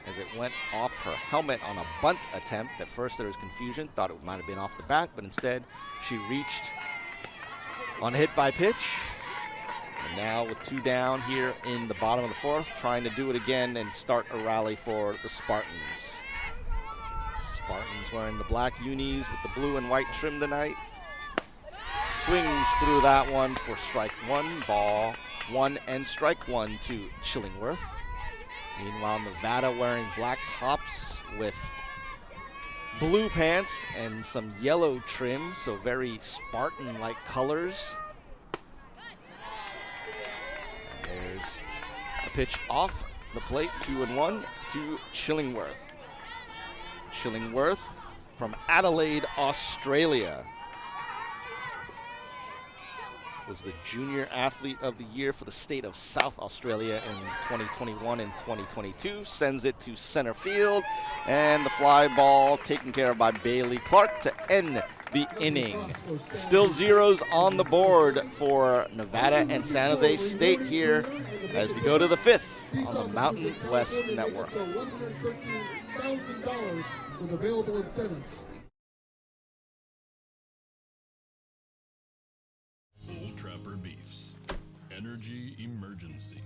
as it went off her helmet on a bunt attempt. At first, there was confusion, thought it might have been off the bat, but instead, she reached on a hit by pitch. And now with 2 down here in the bottom of the 4th, trying to do it again and start a rally for the Spartans. Spartans wearing the black unis with the blue and white trim tonight. Swings through that one for strike 1, ball 1 and strike 1 to Chillingworth. Meanwhile, Nevada wearing black tops with blue pants and some yellow trim, so very Spartan-like colors. There's a pitch off the plate, 2-1 to Chillingworth. Chillingworth from Adelaide, Australia. Was the Junior Athlete of the Year for the state of South Australia in 2021 and 2022. Sends it to center field, and the fly ball taken care of by Bailey Clark to end the inning. Still zeros on the board for Nevada and San Jose State here as we go to the 5th on the Mountain West Network. $113,000 with available incentives. Old Trapper Beefs. Energy emergency.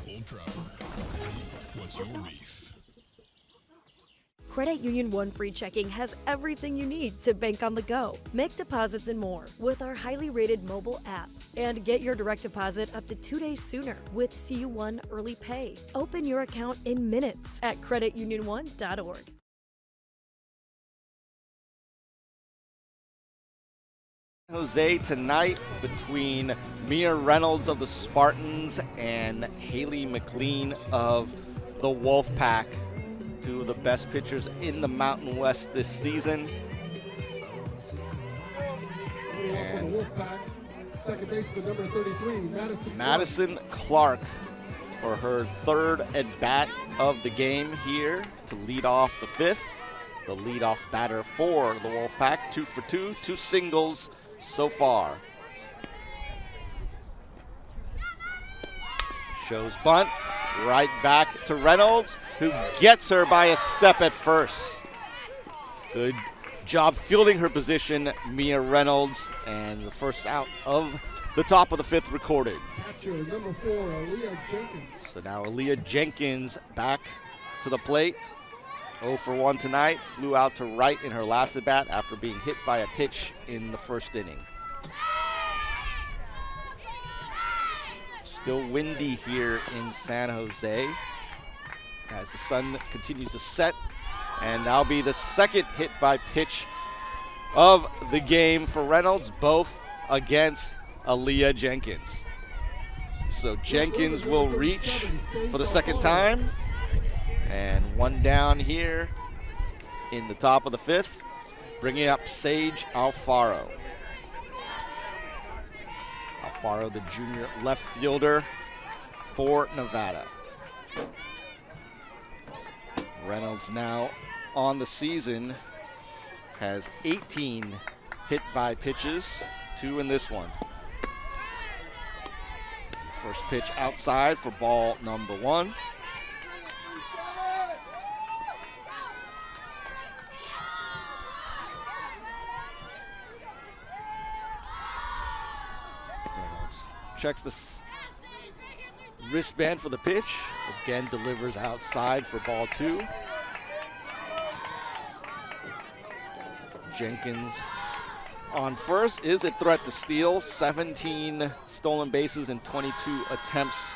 Old Trapper. What's your beef? Credit Union One Free Checking has everything you need to bank on the go. Make deposits and more with our highly rated mobile app. And get your direct deposit up to 2 days sooner with CU1 Early Pay. Open your account in minutes at creditunion1.org. Jose tonight between Mia Reynolds of the Spartans and Haley McLean of the Wolfpack. 2 of the best pitchers in the Mountain West this season. And for the Wolfpack, second baseman number 33, Madison Clark for her 3rd at-bat of the game here to lead off the 5th. The leadoff batter for the Wolfpack, 2 for 2, 2 singles so far. Shows bunt. Right back to Reynolds, who gets her by a step at first. Good job fielding her position, Mia Reynolds, and the first out of the top of the 5th recorded. Catcher number 4, Aaliyah Jenkins. So now Aaliyah Jenkins back to the plate. 0 for 1 tonight. Flew out to right in her last at bat after being hit by a pitch in the 1st inning. Still windy here in San Jose as the sun continues to set, and that'll be the 2nd hit by pitch of the game for Reynolds, both against Aaliyah Jenkins. So Jenkins will reach for the 2nd time, and 1 down here in the top of the 5th, bringing up Sage Alfaro. Alfaro, the junior left fielder for Nevada. Reynolds now on the season has 18 hit by pitches, 2 in this one. First pitch outside for ball number 1. Checks the wristband for the pitch. Again, delivers outside for ball 2. Jenkins on first is a threat to steal. 17 stolen bases and 22 attempts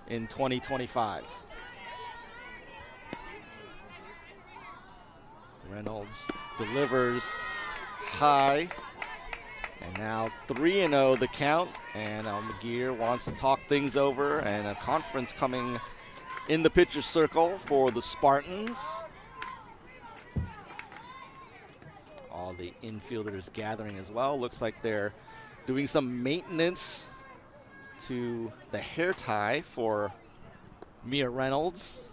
in 2025. Reynolds delivers high, and now 3-0 the count, and McGear wants to talk things over, and a conference coming in the pitcher's circle for the Spartans. All the infielders gathering as well. Looks like they're doing some maintenance to the hair tie for Mia Reynolds.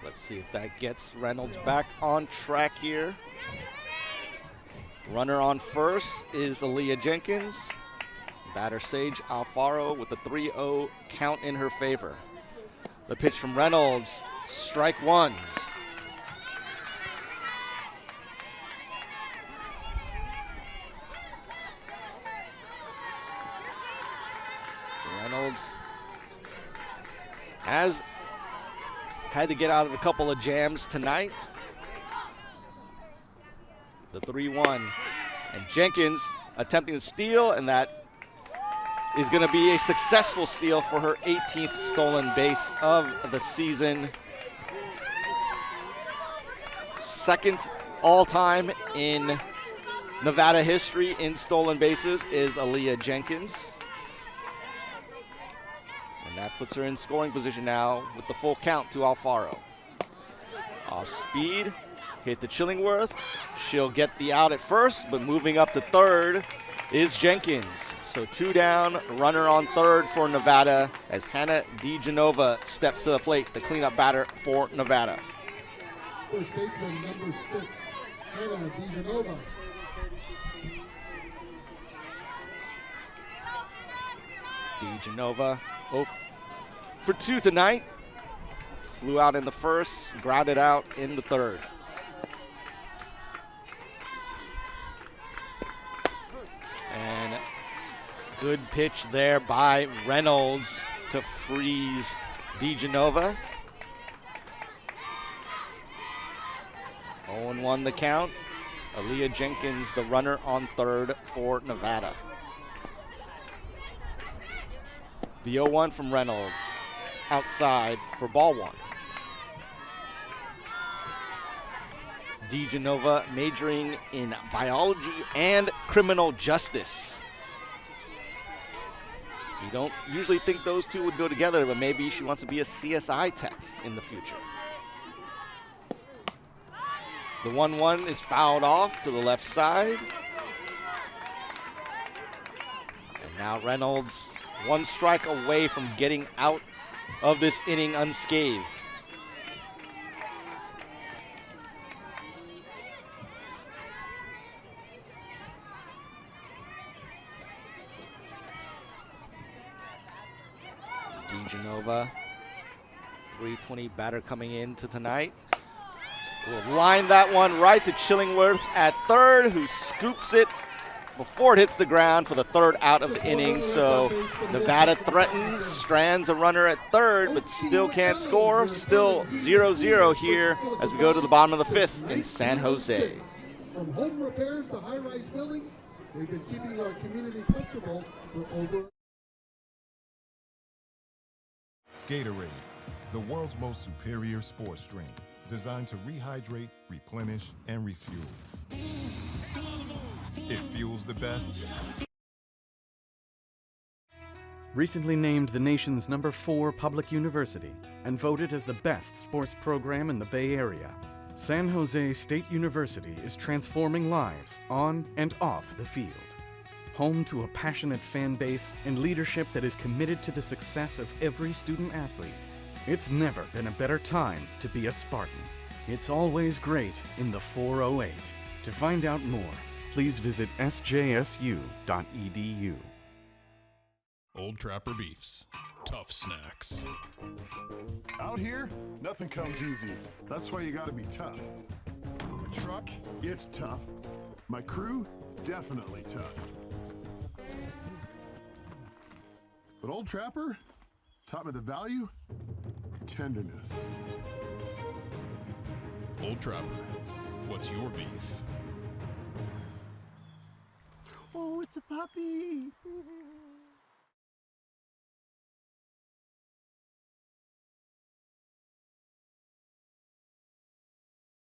Let's see if that gets Reynolds back on track here. Runner on first is Aaliyah Jenkins. Batter Sage Alfaro with the 3-0 count in her favor. The pitch from Reynolds, strike one. Reynolds has had to get out of a couple of jams tonight. The 3-1, and Jenkins attempting to steal, and that is going to be a successful steal for her 18th stolen base of the season. Second all-time in Nevada history in stolen bases is Aaliyah Jenkins. And that puts her in scoring position now with the full count to Alfaro. Off speed, hit to Chillingworth. She'll get the out at first, but moving up to third is Jenkins. So 2 down, runner on third for Nevada as Hannah DeGenova steps to the plate, the cleanup batter for Nevada. First baseman number 6, Hannah DeGenova. DeGenova 0 for 2 tonight. Flew out in the first, grounded out in the third. And good pitch there by Reynolds to freeze DeGenova. 0-1 the count. Aaliyah Jenkins, the runner on third for Nevada. The 0-1 from Reynolds, outside for ball one. DeGenova majoring in biology and criminal justice. You don't usually think those two would go together, but maybe she wants to be a CSI tech in the future. The 1-1 is fouled off to the left side. And now Reynolds 1 strike away from getting out of this inning unscathed. DeGenova, 320 batter coming into tonight. Will line that one right to Chillingworth at third, who scoops it before it hits the ground for the third out of the inning. So Nevada threatens, strands a runner at third, but still can't score. Still 0-0 here as we go to the bottom of the fifth in San Jose. From home repairs to high-rise buildings, they've been keeping our community comfortable for over. Gatorade, the world's most superior sports drink, designed to rehydrate, replenish, and refuel. It fuels the best. Recently named the nation's #4 public university and voted as the best sports program in the Bay Area, San Jose State University is transforming lives on and off the field. Home to a passionate fan base and leadership that is committed to the success of every student athlete. It's never been a better time to be a Spartan. It's always great in the 408. To find out more, please visit sjsu.edu. Old Trapper Beefs. Tough snacks. Out here, nothing comes easy. That's why you gotta be tough. My truck, it's tough. My crew, definitely tough. But Old Trapper, Taught me the value of tenderness. Old Trapper, what's your beef? Oh, it's a puppy.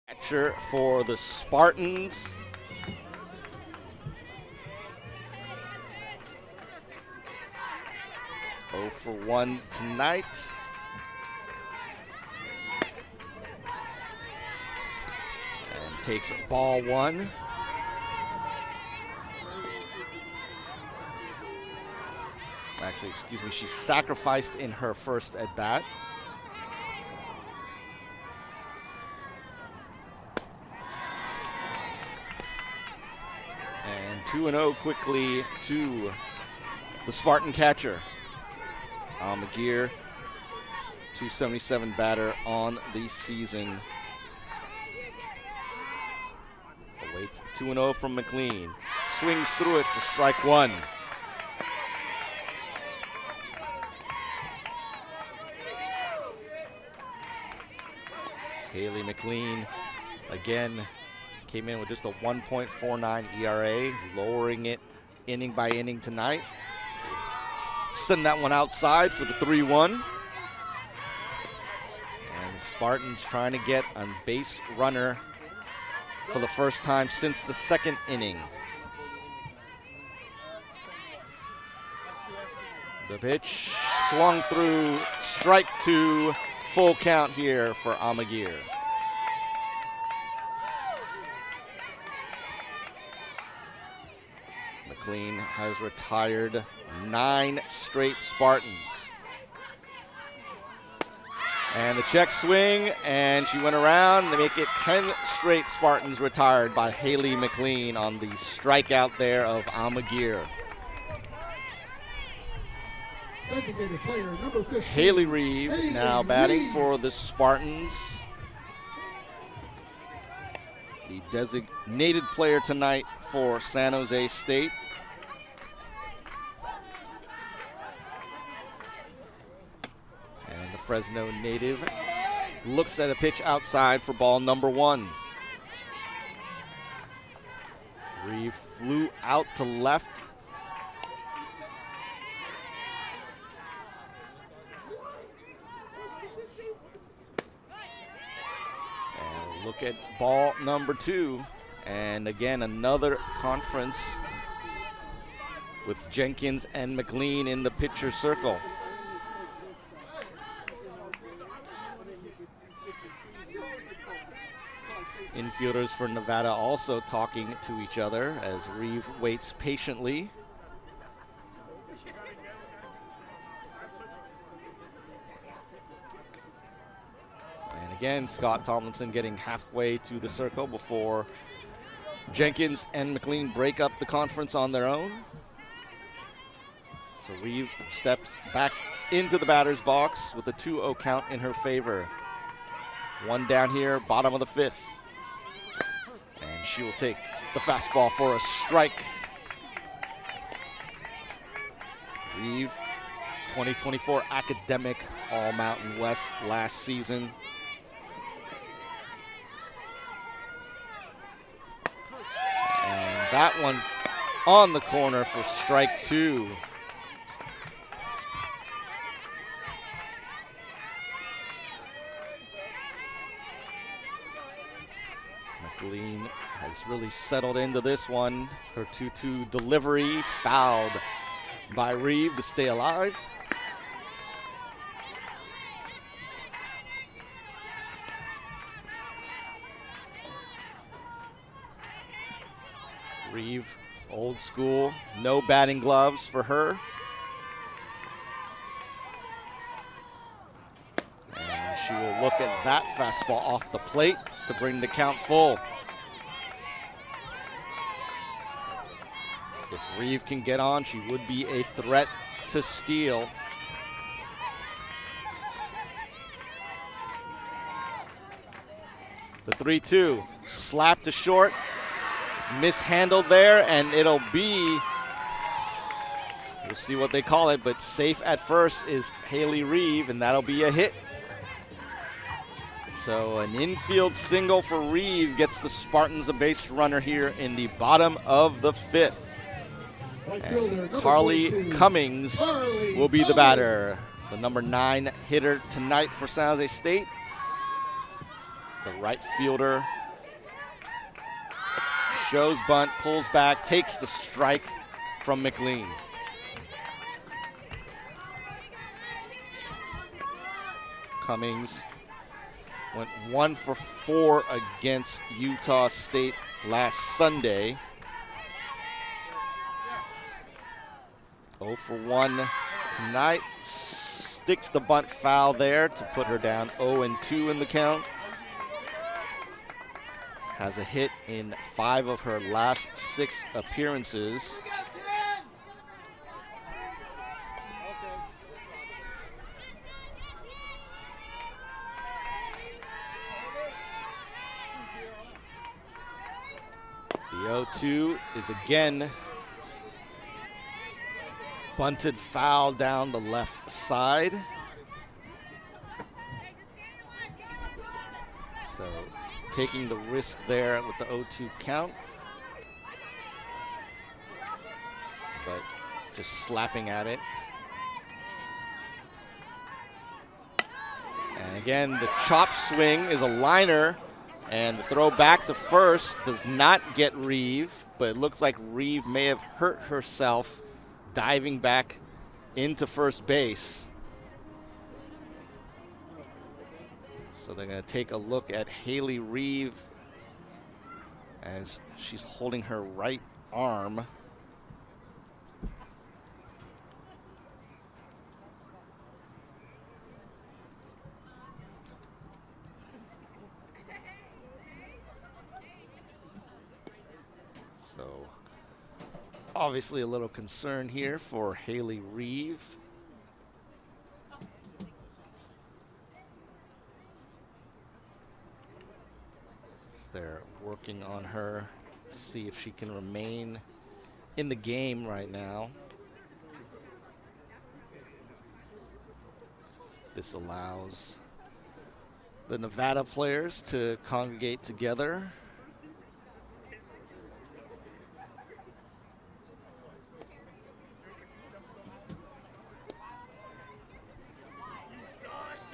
Catcher for the Spartans. Oh for 1 tonight. And takes ball 1. Actually, excuse me, she sacrificed in her first at bat. And 2-0 quickly to the Spartan catcher. Almaguer, 277 batter on the season. Awaits the 2-0 from McLean. Swings through it for strike 1. Haley McLean again came in with just a 1.49 ERA, lowering it inning by inning tonight. Send that one outside for the 3-1. And the Spartans trying to get a base runner for the first time since the second inning. The pitch swung through, strike 2, full count here for Almaguer. McLean has retired 9 straight Spartans. And the check swing, and she went around. They make it 10 straight Spartans retired by Haley McLean on the strikeout there of Almaguer. Designated player number 15. Haley Reeve now batting for the Spartans. The designated player tonight for San Jose State. And the Fresno native looks at a pitch outside for ball number 1. Reeve flew out to left. And look at ball number 2. And again, another conference with Jenkins and McLean in the pitcher circle. Infielders for Nevada also talking to each other as Reeve waits patiently. And again, Scott Tomlinson getting halfway to the circle before Jenkins and McLean break up the conference on their own. So Reeve steps back into the batter's box with a 2-0 count in her favor. 1 down here, bottom of the 5th. And she will take the fastball for a strike. Reeve, 2024 academic All-Mountain West last season. And that one on the corner for strike 2. McLean has really settled into this one. Her 2-2 delivery fouled by Reeve to stay alive. Reeve, old school, no batting gloves for her. And she will look at that fastball off the plate to bring the count full. If Reeve can get on, she would be a threat to steal. The 3-2, slap to short. It's mishandled there, and it'll be We'll see what they call it, but safe at first is Haley Reeve, and that'll be a hit. So an infield single for Reeve gets the Spartans a base runner here in the bottom of the 5th. And Carly Cummings will be the batter. The number 9 hitter tonight for San Jose State. The right fielder shows bunt, pulls back, takes the strike from McLean. Cummings went 1 for 4 against Utah State last Sunday. 0 for 1 tonight. Sticks the bunt foul there to put her down 0-2 in the count. Has a hit in 5 of her last 6 appearances. The 0-2 is again bunted foul down the left side. So taking the risk there with the 0-2 count. But just slapping at it. And again, the chop swing is a liner. And the throw back to first does not get Reeve, but it looks like Reeve may have hurt herself diving back into first base. So they're going to take a look at Haley Reeve as she's holding her right arm. So obviously a little concern here for Haley Reeve. They're working on her to see if she can remain in the game right now. This allows the Nevada players to congregate together.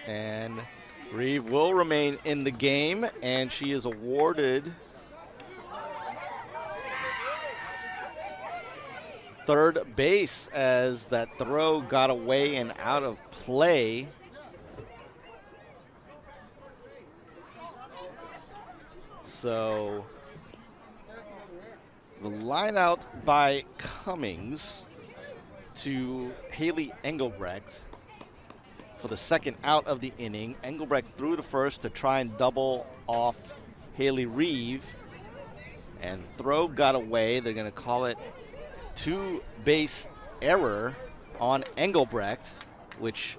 And Reeve will remain in the game, and she is awarded third base as that throw got away and out of play. So the line out by Cummings to Haley Engelbrecht for the second out of the inning. Engelbrecht threw to first to try and double off Haley Reeve, and throw got away. They're going to call it two-base error on Engelbrecht, which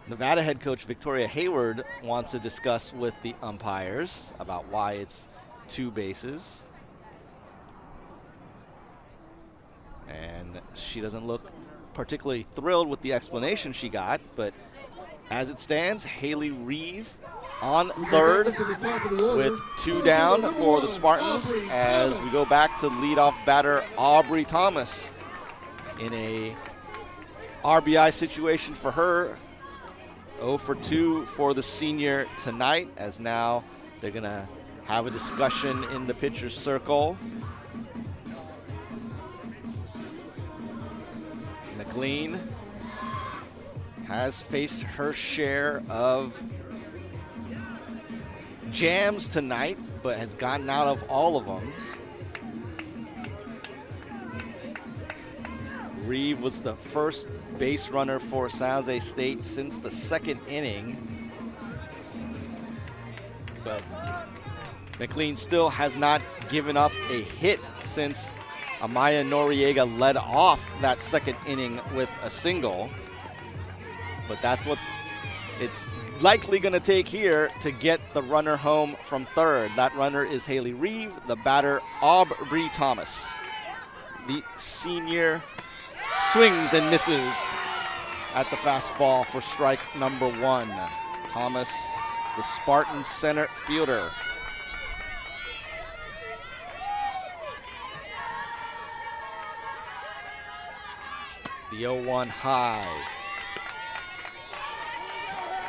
Nevada head coach Victoria Hayward wants to discuss with the umpires about why it's 2 bases. And she doesn't look particularly thrilled with the explanation she got, but as it stands, Haley Reeve on third with 2 down for the Spartans as we go back to leadoff batter Aubrey Thomas in a RBI situation for her. 0 for 2 for the senior tonight, as now they're going to have a discussion in the pitcher's circle. McLean has faced her share of jams tonight, but has gotten out of all of them. Reeve was the first base runner for San Jose State since the 2nd inning. But McLean still has not given up a hit since Amaya Noriega led off that 2nd inning with a single. But that's what it's likely going to take here to get the runner home from third. That runner is Haley Reeve, the batter Aubrey Thomas, the senior swings and misses at the fastball for strike number 1. Thomas, the Spartans center fielder. The 0-1 high.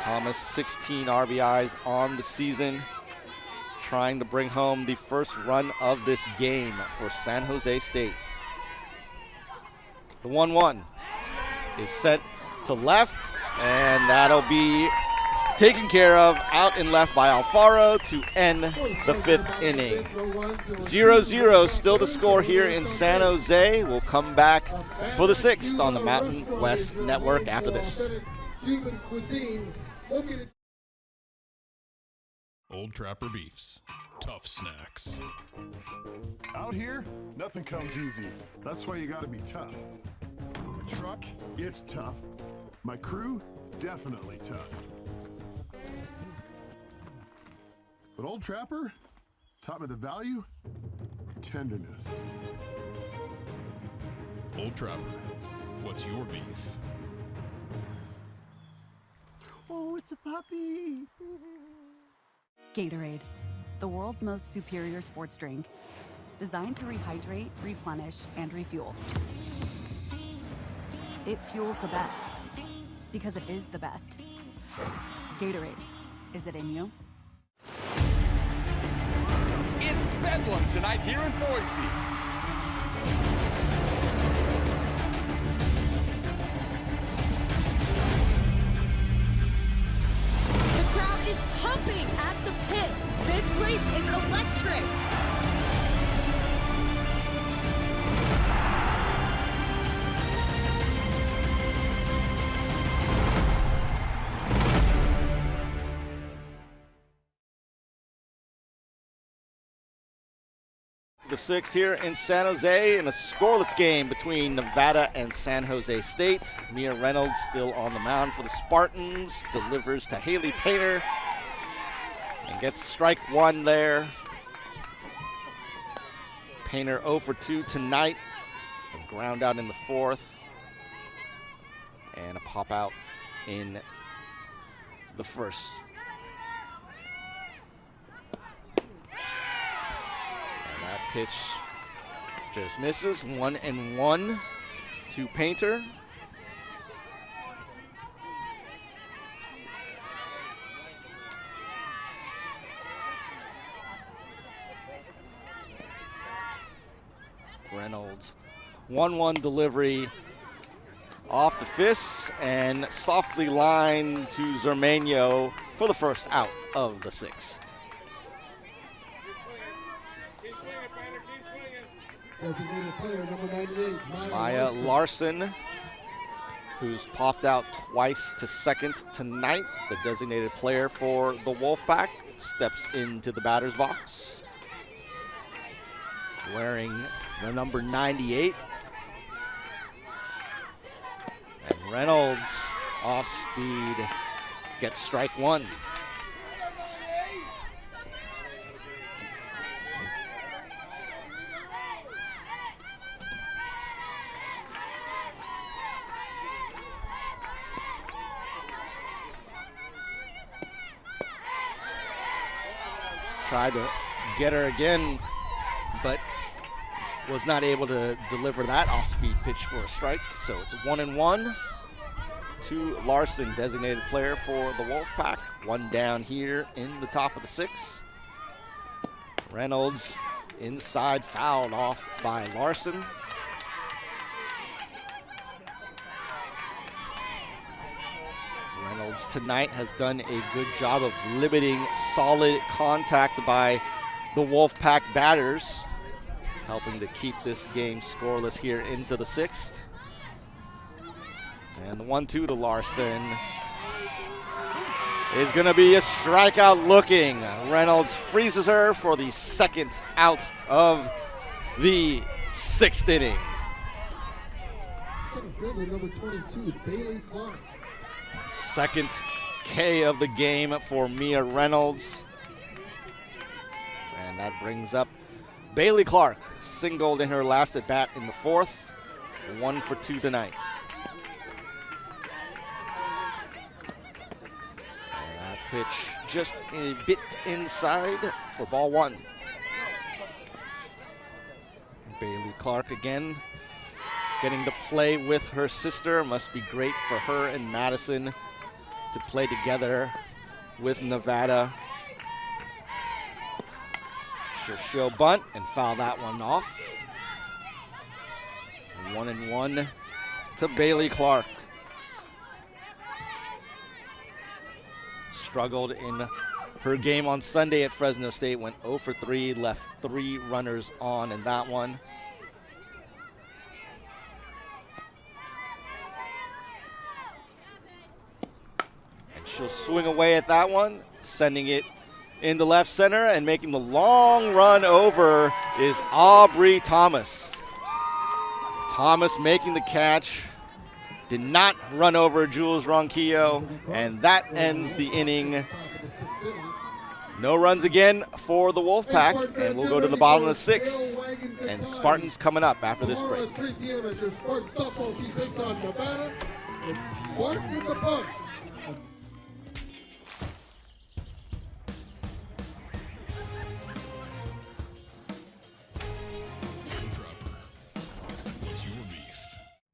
Thomas, 16 RBIs on the season, trying to bring home the first run of this game for San Jose State. The 1-1 is set to left, and that'll be taken care of out and left by Alfaro to end the 5th inning. 0-0 still the score here in San Jose. We'll come back for the 6th on the Mountain West Network after this. Old Trapper Beefs. Tough snacks. Out here, nothing comes easy. That's why you gotta be tough. My truck, it's tough. My crew, definitely tough. But Old Trapper taught me the value of tenderness. Old Trapper, what's your beef? Oh, it's a puppy. Gatorade, the world's most superior sports drink. Designed to rehydrate, replenish, and refuel. It fuels the best, because it is the best. Gatorade, is it in you? It's Bedlam tonight here in Boise. The crowd is pumping at the pit. This place is electric. The 6th here in San Jose in a scoreless game between Nevada and San Jose State. Mia Reynolds still on the mound for the Spartans. Delivers to Haley Painter and gets strike 1 there. Painter 0 for 2 tonight. A ground out in the 4th. And a pop out in the 1st. Pitch just misses. 1-1 to Painter. Reynolds, 1-1 delivery off the fists and softly lined to Zermano for the first out of the 6th. Designated player number 98, Maya Larson, who's popped out twice to second tonight. The designated player for the Wolfpack steps into the batter's box, wearing the number 98. And Reynolds off speed gets strike 1. Tried to get her again, but was not able to deliver that off-speed pitch for a strike. So it's 1-1 to Larson, designated player for the Wolfpack. 1 down here in the top of the 6th. Reynolds inside, fouled off by Larson. Reynolds tonight has done a good job of limiting solid contact by the Wolfpack batters, helping to keep this game scoreless here into the 6th. And the 1-2 to Larson is going to be a strikeout looking. Reynolds freezes her for the 2nd out of the 6th inning. Center fielder number 22, Bailey Clark. 2nd K of the game for Mia Reynolds. And that brings up Bailey Clark, singled in her last at bat in the 4th. 1 for 2 tonight. And that pitch just a bit inside for ball 1. Bailey Clark again getting to play with her sister. Must be great for her and Madison to play together with Nevada. She'll show bunt and foul that one off. 1-1 to Bailey Clark. Struggled in her game on Sunday at Fresno State, went 0 for 3, left 3 runners on in that one. And she'll swing away at that one, sending it into left center, and making the long run over is Aubrey Thomas. Thomas making the catch, did not run over Jules Ronquillo, and that ends the inning. No runs again for the Wolfpack, and we'll go to the bottom of the 6th, and Spartans coming up after this break. 3 p.m. as your Spartan softball team takes on Nevada. It's Bark in the Bunt.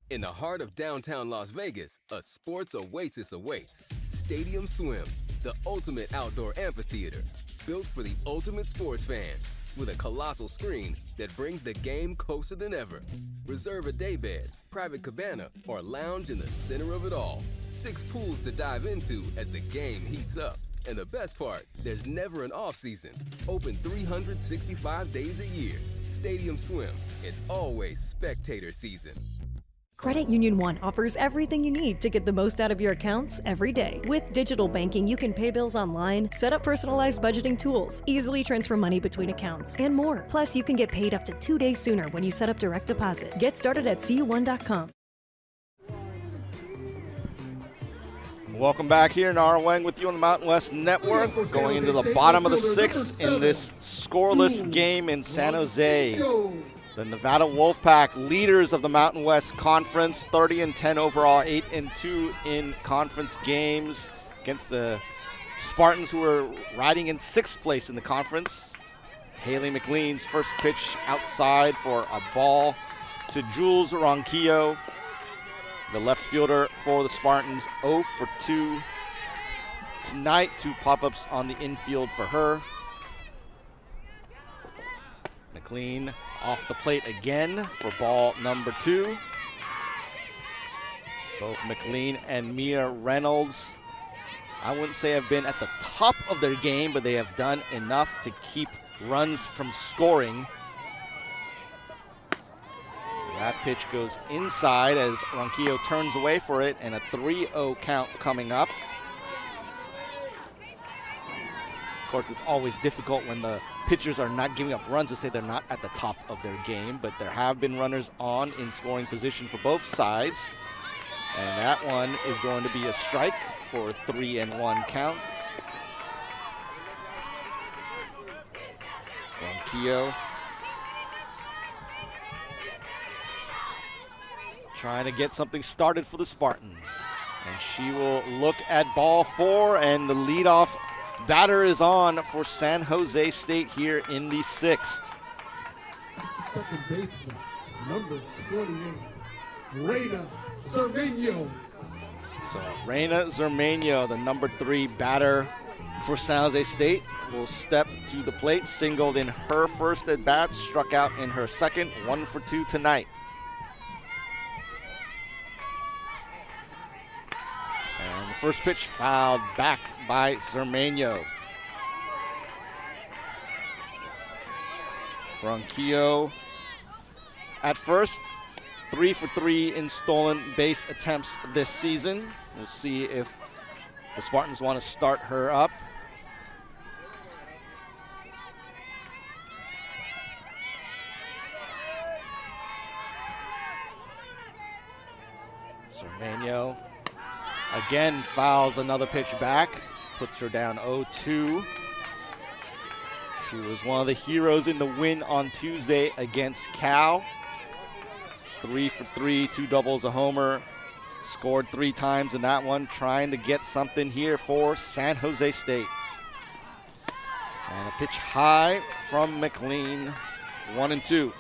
In the heart of downtown Las Vegas, a sports oasis awaits. Stadium Swim, the ultimate outdoor amphitheater, built for the ultimate sports fan, with a colossal screen that brings the game closer than ever. Reserve a daybed, private cabana, or lounge in the center of it all. 6 pools to dive into as the game heats up. And the best part, there's never an off-season. Open 365 days a year. Stadium Swim, it's always spectator season. Credit Union One offers everything you need to get the most out of your accounts every day. With digital banking, you can pay bills online, set up personalized budgeting tools, easily transfer money between accounts, and more. Plus, you can get paid up to 2 days sooner when you set up direct deposit. Get started at cu1.com. Welcome back here, Nara Wang with you on the Mountain West Network. Going into the bottom of the 6th in this scoreless game in San Jose. The Nevada Wolfpack, leaders of the Mountain West Conference, 30-10 overall, 8-2 in conference games against the Spartans, who are riding in 6th place in the conference. Haley McLean's first pitch outside for a ball to Jules Ronquillo, the left fielder for the Spartans, 0 for 2 tonight. 2 pop-ups on the infield for her. McLean off the plate again for ball number 2. Both McLean and Mia Reynolds, I wouldn't say have been at the top of their game, but they have done enough to keep runs from scoring. That pitch goes inside as Ronquillo turns away for it, and a 3-0 count coming up. Of course, it's always difficult when the pitchers are not giving up runs to say they're not at the top of their game, but there have been runners on in scoring position for both sides. And that one is going to be a strike for a 3-1 count. Ronquillo trying to get something started for the Spartans. And she will look at ball 4, and the leadoff batter is on for San Jose State here in the 6th. Second baseman, number 28, Reina Zermeño. So Reina Zermeño, the number 3 batter for San Jose State, will step to the plate. Singled in her first at bat, struck out in her second. 1 for 2 tonight. And the first pitch fouled back by Zermeño. Ronquillo at first, 3 for 3 in stolen base attempts this season. We'll see if the Spartans want to start her up. Zermeño again fouls another pitch back, puts her down 0-2. She was one of the heroes in the win on Tuesday against Cal. 3 for 3, 2 doubles, a homer. Scored 3 times in that one, trying to get something here for San Jose State. And a pitch high from McLean, 1-2.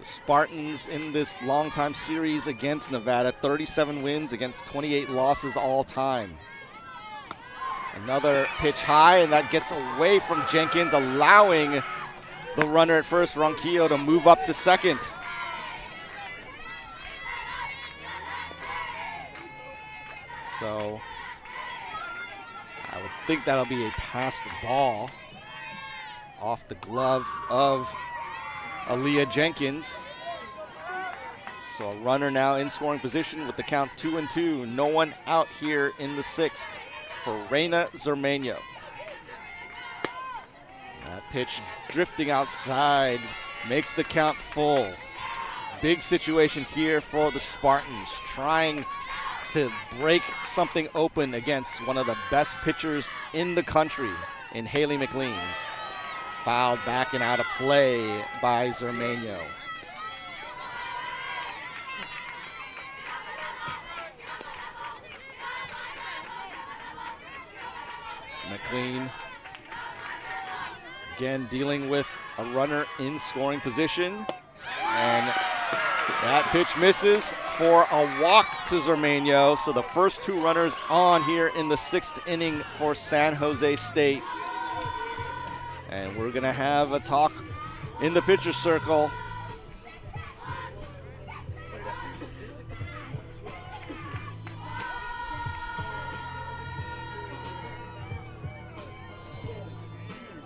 The Spartans in this long-time series against Nevada, 37 wins against 28 losses all time. Another pitch high, and that gets away from Jenkins, allowing the runner at first, Ronquillo, to move up to second. So I would think that'll be a passed ball off the glove of Aaliyah Jenkins. So a runner now in scoring position with the count 2-2. No one out here in the 6th for Reina Zermeño. That pitch drifting outside makes the count full. Big situation here for the Spartans, trying to break something open against one of the best pitchers in the country in Haley McLean. Fouled back and out of play by Zermeño. McLean again dealing with a runner in scoring position, and that pitch misses for a walk to Zermeño. So the first 2 runners on here in the 6th inning for San Jose State. And we're gonna have a talk in the pitcher circle.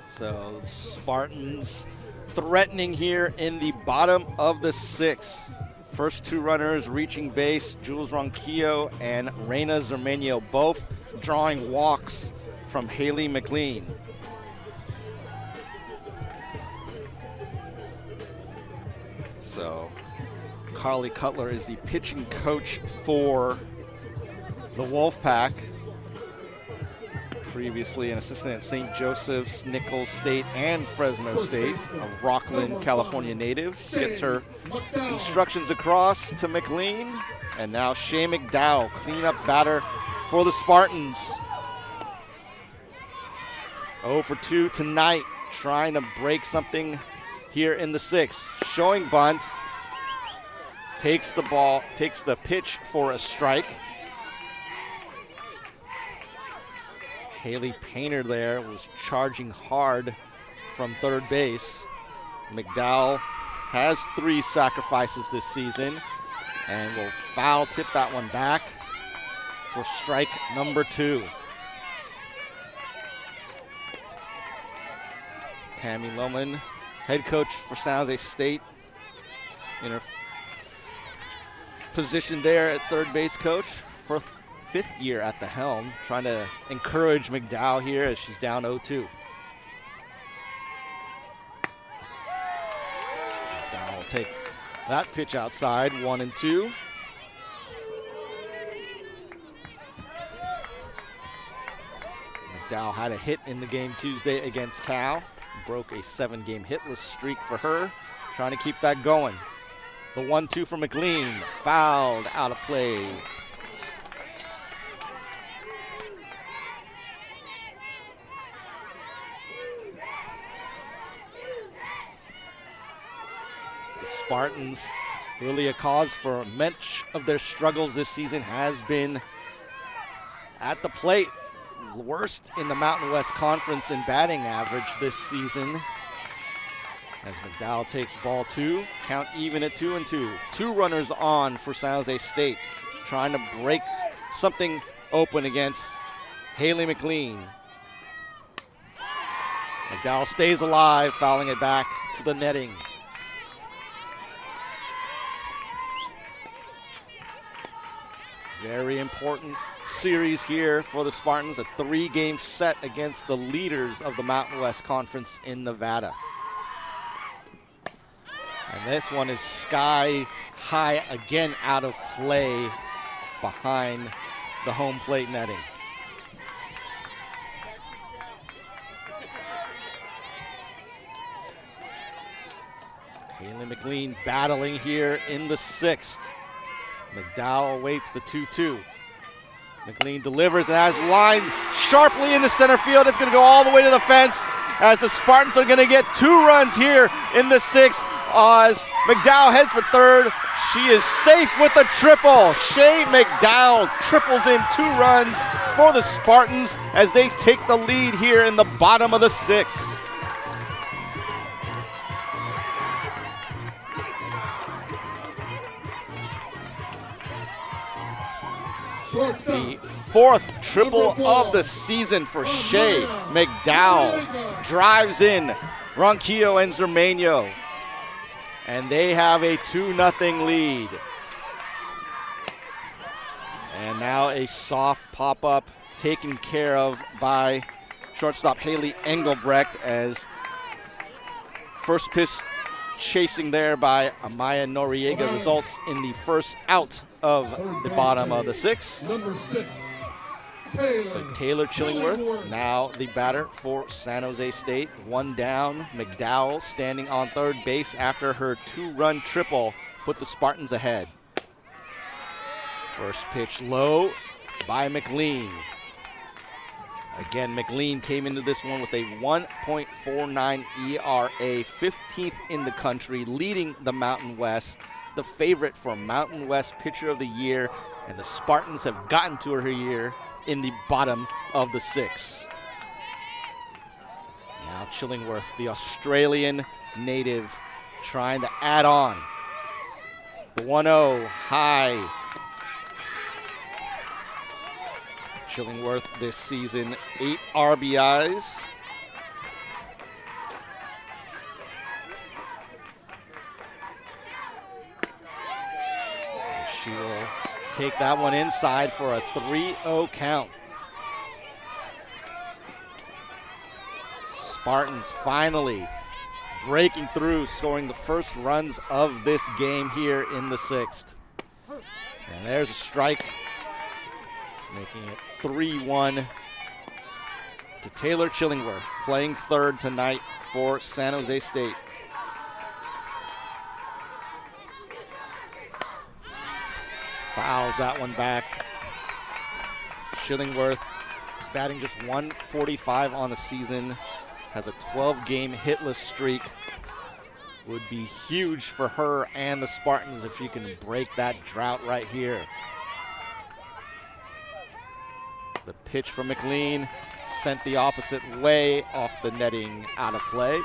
So Spartans threatening here in the bottom of the 6th. First 2 runners reaching base, Jules Ronquillo and Reina Zermeño, both drawing walks from Haley McLean. So Carly Cutler is the pitching coach for the Wolfpack. Previously an assistant at St. Joseph's, Nichols State, and Fresno State. A Rockland, California native. Gets her instructions across to McLean. And now Shay McDowell, cleanup batter for the Spartans. 0 for 2 tonight, trying to break something here in the 6th. Showing bunt. Takes the pitch for a strike. Haley Painter there was charging hard from third base. McDowell has 3 sacrifices this season and will foul tip that one back for strike number 2. Tammy Lohman, head coach for San Jose State, in her position there at third base coach for 5th year at the helm, trying to encourage McDowell here as she's down 0-2. McDowell will take that pitch outside, 1-2. McDowell had a hit in the game Tuesday against Cal. Broke a 7-game hitless streak for her, trying to keep that going. The 1-2 for McLean, fouled out of play. Spartans, really a cause for much of their struggles this season has been at the plate. Worst in the Mountain West Conference in batting average this season. As McDowell takes ball 2, count even at 2-2. 2 runners on for San Jose State, trying to break something open against Haley McLean. McDowell stays alive, fouling it back to the netting. Very important series here for the Spartans, a 3-game set against the leaders of the Mountain West Conference in Nevada. And this one is sky high again, out of play behind the home plate netting. Haley McLean battling here in the 6th. McDowell awaits the 2-2. McLean delivers and has lined sharply in the center field. It's going to go all the way to the fence as the Spartans are going to get 2 runs here in the 6th as McDowell heads for third. She is safe with a triple. Shay McDowell triples in 2 runs for the Spartans as they take the lead here in the bottom of the 6th. The 4th triple of the season for Shay McDowell. Drives in Ronquillo and Zermeño. And they have a 2-0 lead. And now a soft pop-up taken care of by shortstop Haley Engelbrecht as first pitch chasing there by Amaya Noriega results in the first out of the bottom of the 6th. Number 6, But Taylor Chillingworth, now the batter for San Jose State. 1 down. McDowell standing on third base after her 2-run triple put the Spartans ahead. First pitch low by McLean. Again, McLean came into this one with a 1.49 ERA, 15th in the country, leading the Mountain West, the favorite for Mountain West Pitcher of the Year, and the Spartans have gotten to her here in the bottom of the 6th. Now Chillingworth, the Australian native, trying to add on. The 1-0 high. Chillingworth this season, 8 RBIs. She will take that one inside for a 3-0 count. Spartans finally breaking through, scoring the first runs of this game here in the 6th. And there's a strike, making it 3-1 to Taylor Chillingworth, playing third tonight for San Jose State. Fouls that one back. Chillingworth batting just 145 on the season, has a 12-game hitless streak. Would be huge for her and the Spartans if she can break that drought right here. The pitch from McLean sent the opposite way, off the netting, out of play.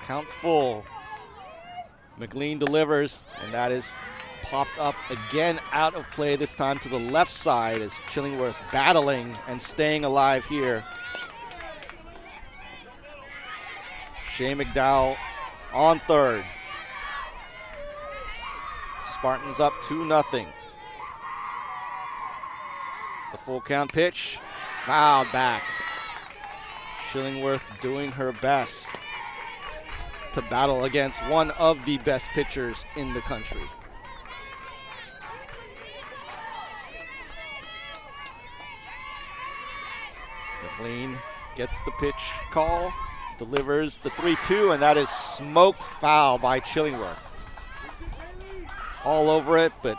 Count full. McLean delivers, and that is popped up again out of play, this time to the left side as Chillingworth battling and staying alive here. Shay McDowell on third. Spartans up 2-0. The full count pitch, foul back. Chillingworth doing her best to battle against one of the best pitchers in the country. McLean gets the pitch call, delivers the 3-2, and that is smoked foul by Chillingworth. All over it, but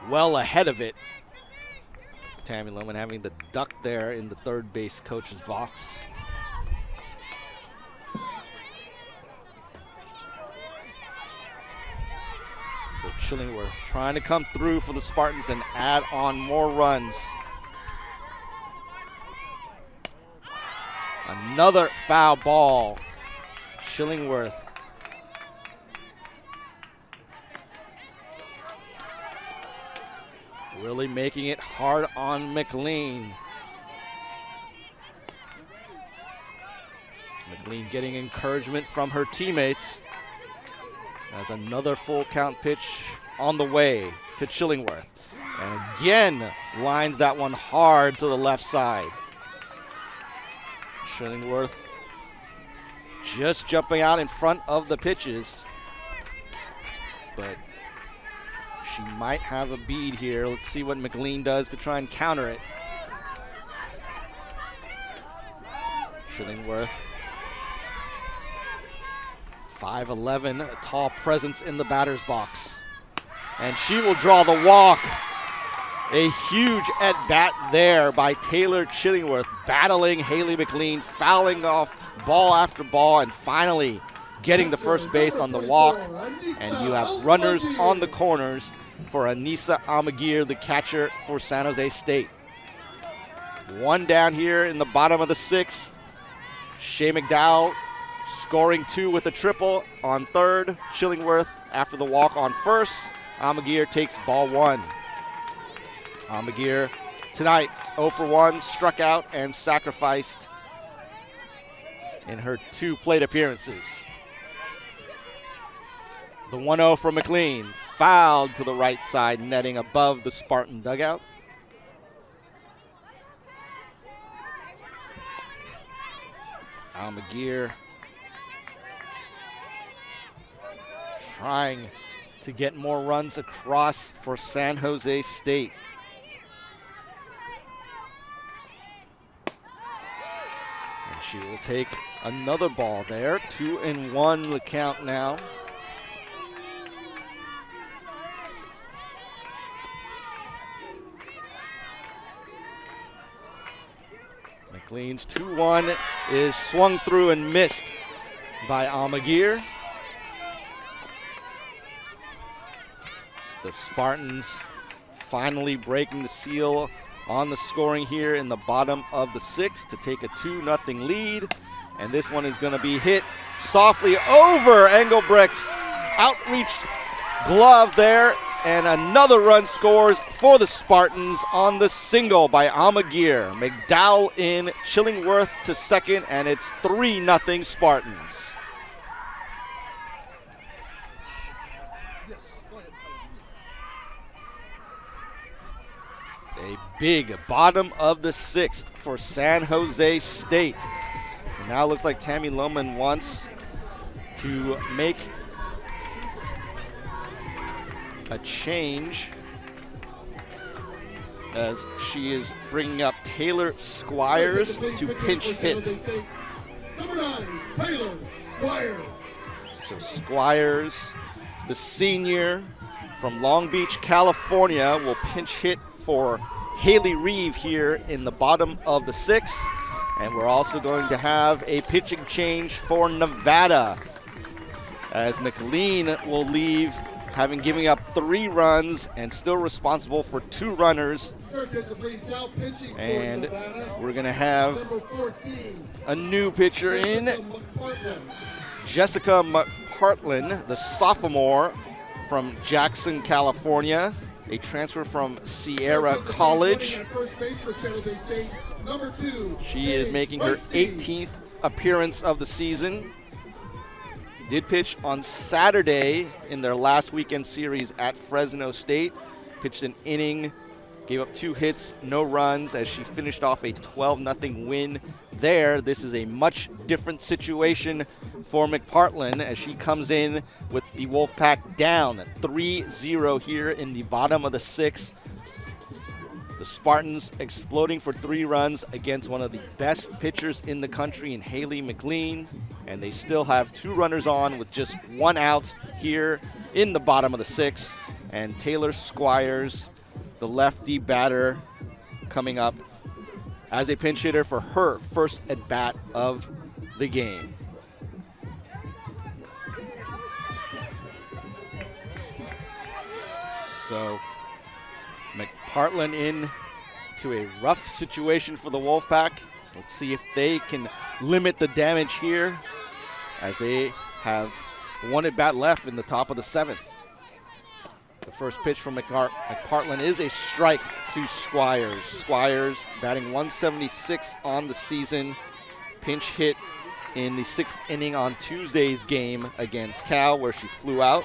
well ahead of it. Tammy Lohman having the duck there in the third base coach's box. So Chillingworth trying to come through for the Spartans and add on more runs. Another foul ball. Chillingworth really making it hard on McLean. McLean getting encouragement from her teammates. As another full count pitch on the way to Chillingworth. And again lines that one hard to the left side. Chillingworth just jumping out in front of the pitches. But She might have a bead here. Let's see what McLean does to try and counter it. Chillingworth, 5'11", a tall presence in the batter's box. And she will draw the walk. A huge at-bat there by Taylor Chillingworth, battling Haley McLean, fouling off ball after ball, and finally getting the first base on the walk. And you have runners on the corners for Anissa Amagir, the catcher for San Jose State. One down here in the bottom of the sixth. Shea McDowell scoring 2 with a triple on third. Chillingworth after the walk on first. Amagir takes ball 1. Amagir tonight 0 for 1, struck out and sacrificed in her 2 plate appearances. The 1-0 from McLean, fouled to the right side, netting above the Spartan dugout. Amagir trying to get more runs across for San Jose State. And she will take another ball there. 2-1 the count now. McLean's 2-1 is swung through and missed by Amagir. The Spartans finally breaking the seal on the scoring here in the bottom of the sixth to take a 2-0 lead. And this one is going to be hit softly over Engelbrecht's outreach glove there. And another run scores for the Spartans on the single by Amagir. McDowell in, Chillingworth to second, and it's 3-0 Spartans. A big bottom of the sixth for San Jose State. And now it looks like Tammy Lohman wants to make a change as she is bringing up Taylor Squires to pinch hit. Number 9, Taylor Squires. So Squires, the senior from Long Beach, California, will pinch hit for Haley Reeve here in the bottom of the sixth. And we're also going to have a pitching change for Nevada as McLean will leave, having given up 3 runs and still responsible for 2 runners. And we're going to have a new pitcher in, Jessica McPartlin, the sophomore from Jackson, California, a transfer from Sierra College. She is making her 18th appearance of the season. Did pitch on Saturday in their last weekend series at Fresno State. Pitched an inning, gave up 2 hits, no runs as she finished off a 12-0 win there. This is a much different situation for McPartlin as she comes in with the Wolfpack down 3-0 here in the bottom of the sixth. The Spartans exploding for 3 runs against one of the best pitchers in the country in Haley McLean. And they still have 2 runners on with just 1 out here in the bottom of the sixth. And Taylor Squires, the lefty batter, coming up as a pinch hitter for her first at-bat of the game. So McPartlin in to a rough situation for the Wolfpack. So let's see if they can limit the damage here as they have 1 at-bat left in the top of the 7th. The first pitch from McPartlin is a strike to Squires. Squires batting 176 on the season. Pinch hit in the 6th inning on Tuesday's game against Cal where she flew out.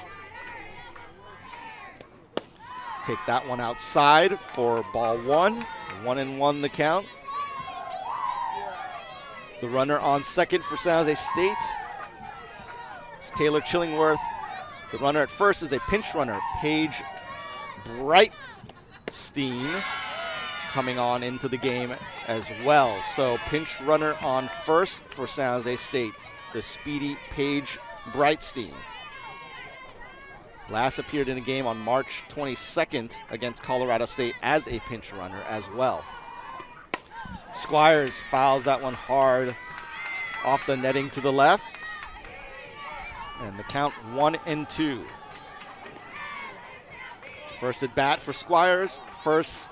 Take that one outside for ball 1. 1-1 the count. The runner on second for San Jose State is Taylor Chillingworth. The runner at first is a pinch runner, Paige Brightstein coming on into the game as well. So pinch runner on first for San Jose State, the speedy Paige Brightstein. Last appeared in a game on March 22nd against Colorado State as a pinch runner as well. Squires fouls that one hard off the netting to the left. And the count 1-2. First at bat for Squires. First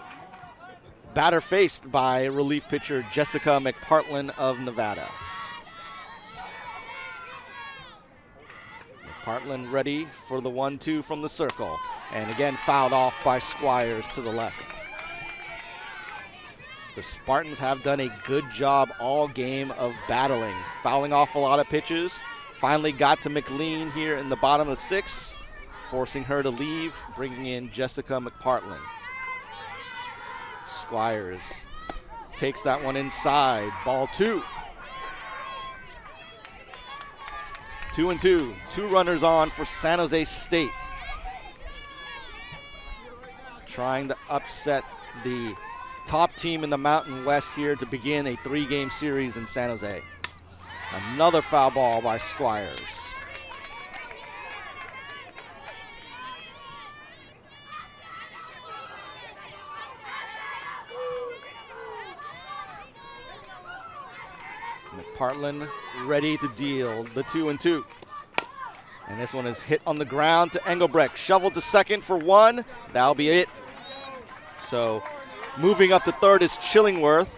batter faced by relief pitcher Jessica McPartlin of Nevada. McPartlin ready for the 1-2 from the circle. And again fouled off by Squires to the left. The Spartans have done a good job all game of battling, fouling off a lot of pitches. Finally got to McLean here in the bottom of the sixth, forcing her to leave, bringing in Jessica McPartlin. Squires takes that one inside, ball 2. 2-2, 2 runners on for San Jose State. Trying to upset the top team in the Mountain West here to begin a 3-game series in San Jose. Another foul ball by Squires. McPartlin ready to deal the 2-2. And this one is hit on the ground to Engelbrecht. Shoveled to second for 1. That'll be it. So moving up to third is Chillingworth.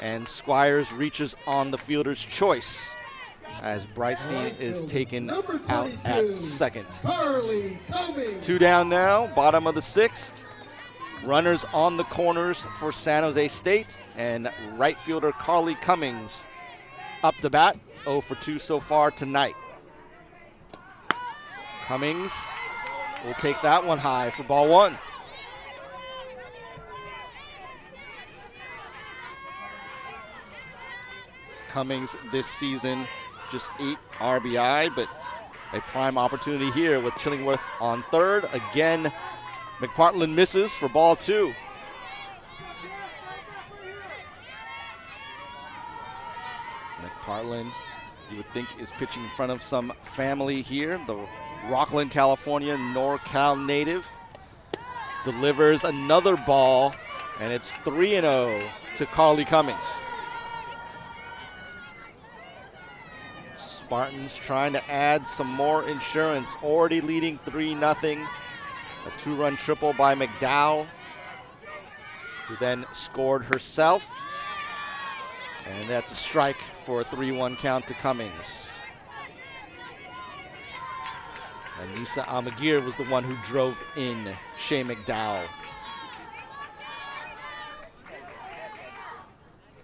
And Squires reaches on the fielder's choice as Brightstein is taken out at second. 2 down now, bottom of the 6th. Runners on the corners for San Jose State. And right fielder Carly Cummings up to bat. 0 for 2 so far tonight. Cummings will take that one high for ball 1. Cummings this season, just 8 RBI, but a prime opportunity here with Chillingworth on third. Again, McPartlin misses for ball 2. McPartlin, you would think, is pitching in front of some family here. The Rockland, California, NorCal native delivers another ball, and it's 3-0 to Carly Cummings. Spartans trying to add some more insurance, already leading 3-0. A 2-run triple by McDowell, who then scored herself. And that's a strike for a 3-1 count to Cummings. Anissa Almaguer was the one who drove in Shea McDowell.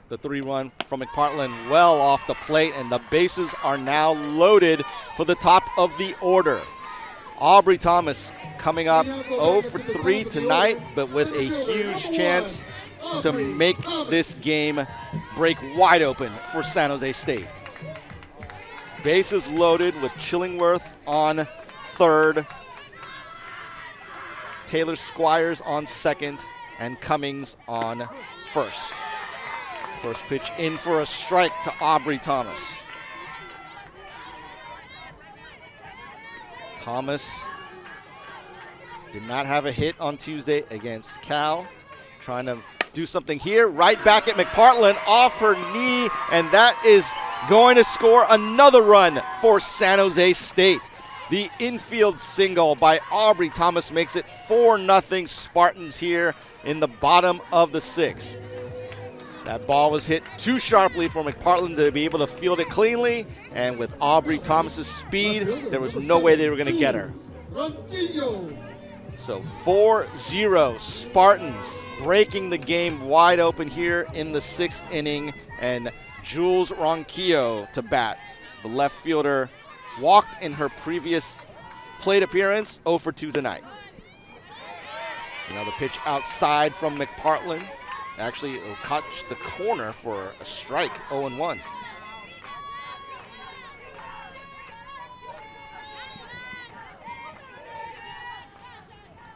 The 3-1 from McPartlin well off the plate, and the bases are now loaded for the top of the order. Aubrey Thomas coming up 0 for 3 tonight, but with a huge chance to make this game break wide open for San Jose State. Bases loaded with Chillingworth on third, Taylor Squires on second, and Cummings on first. First pitch in for a strike to Aubrey Thomas. Thomas did not have a hit on Tuesday against Cal. Trying to do something here. Right back at McPartlin off her knee, and that is going to score another run for San Jose State. The infield single by Aubrey Thomas makes it 4-0 Spartans here in the bottom of the 6th. That ball was hit too sharply for McPartlin to be able to field it cleanly, and with Aubrey Thomas's speed, there was no way they were going to get her. So 4-0 Spartans breaking the game wide open here in the 6th inning, and Jules Ronquillo to bat. The left fielder walked in her previous plate appearance, 0 for 2 tonight. Another pitch outside from McPartlin. Actually, it'll catch the corner for a strike, 0-1.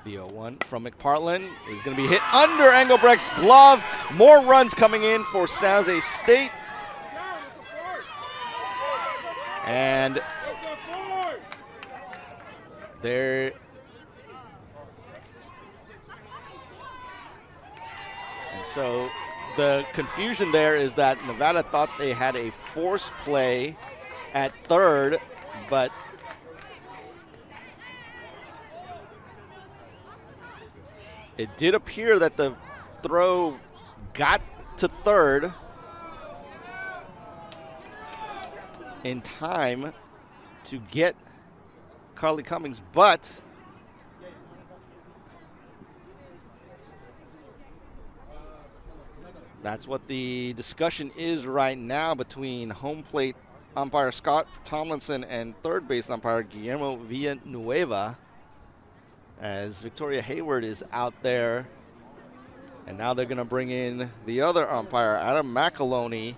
The 0-1 from McPartland is going to be hit under Engelbrecht's glove. More runs coming in for San Jose State. And there. And so the confusion there is that Nevada thought they had a force play at third, but it did appear that the throw got to third in time to get Carly Cummings, but that's what the discussion is right now between home plate umpire Scott Tomlinson and third base umpire Guillermo Villanueva, as Victoria Hayward is out there. And now they're going to bring in the other umpire, Adam McAloney,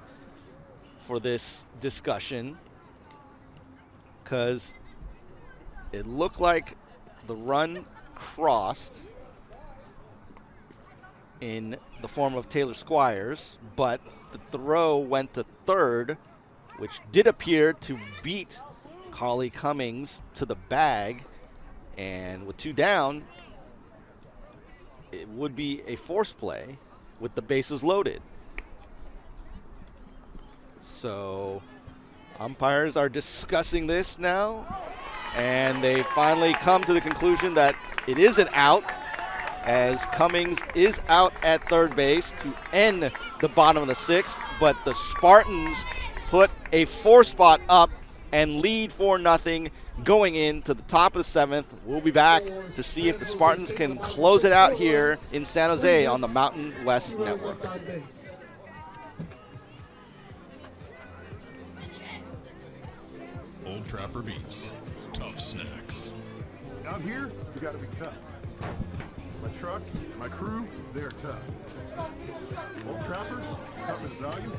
for this discussion, because it looked like the run crossed in the form of Taylor Squires, but the throw went to third, which did appear to beat Carly Cummings to the bag. And with two down, it would be a force play with the bases loaded. So umpires are discussing this now, and they finally come to the conclusion that it is an out, as Cummings is out at third base to end the bottom of the sixth, but the Spartans put a 4-spot up and lead 4-0 going into the top of the seventh. We'll be back to see if the Spartans can close it out here in San Jose on the Mountain West Network. Old Trapper Beefs, tough snacks. Out here, you gotta be tough. My truck, my crew, they're tough. Old Trapper, taught me the value,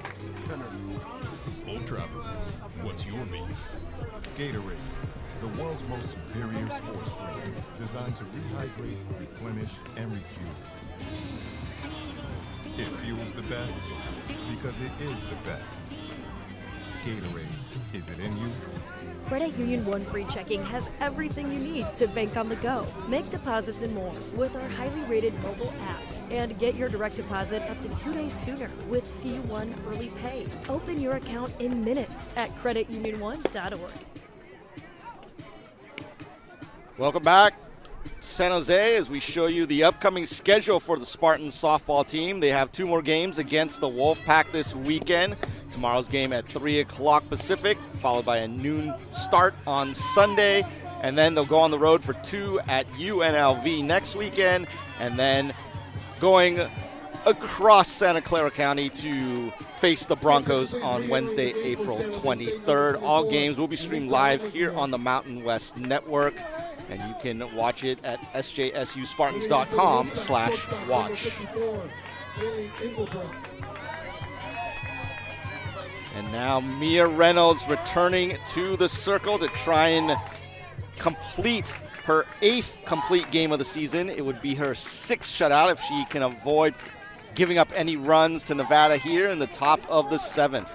tender. Old Trapper, what's your beef? Gatorade, the world's most superior sports drink, designed to rehydrate, replenish, and refuel. It fuels the best because it is the best. Gatorade, is it in you? Credit Union One Free Checking has everything you need to bank on the go. Make deposits and more with our highly rated mobile app. And get your direct deposit up to 2 days sooner with CU1 Early Pay. Open your account in minutes at creditunion1.org. Welcome back, San Jose, as we show you the upcoming schedule for the Spartans softball team. They have 2 more games against the Wolfpack this weekend. Tomorrow's game at 3 o'clock Pacific, followed by a noon start on Sunday. And then they'll go on the road for 2 at UNLV next weekend, and then going across Santa Clara County to face the Broncos on Wednesday, April 23rd. All games will be streamed live here on the Mountain West Network, and you can watch it at sjsuspartans.com/watch. And now Mia Reynolds returning to the circle to try and complete her 8th complete game of the season. It would be her 6th shutout if she can avoid giving up any runs to Nevada here in the top of the 7th.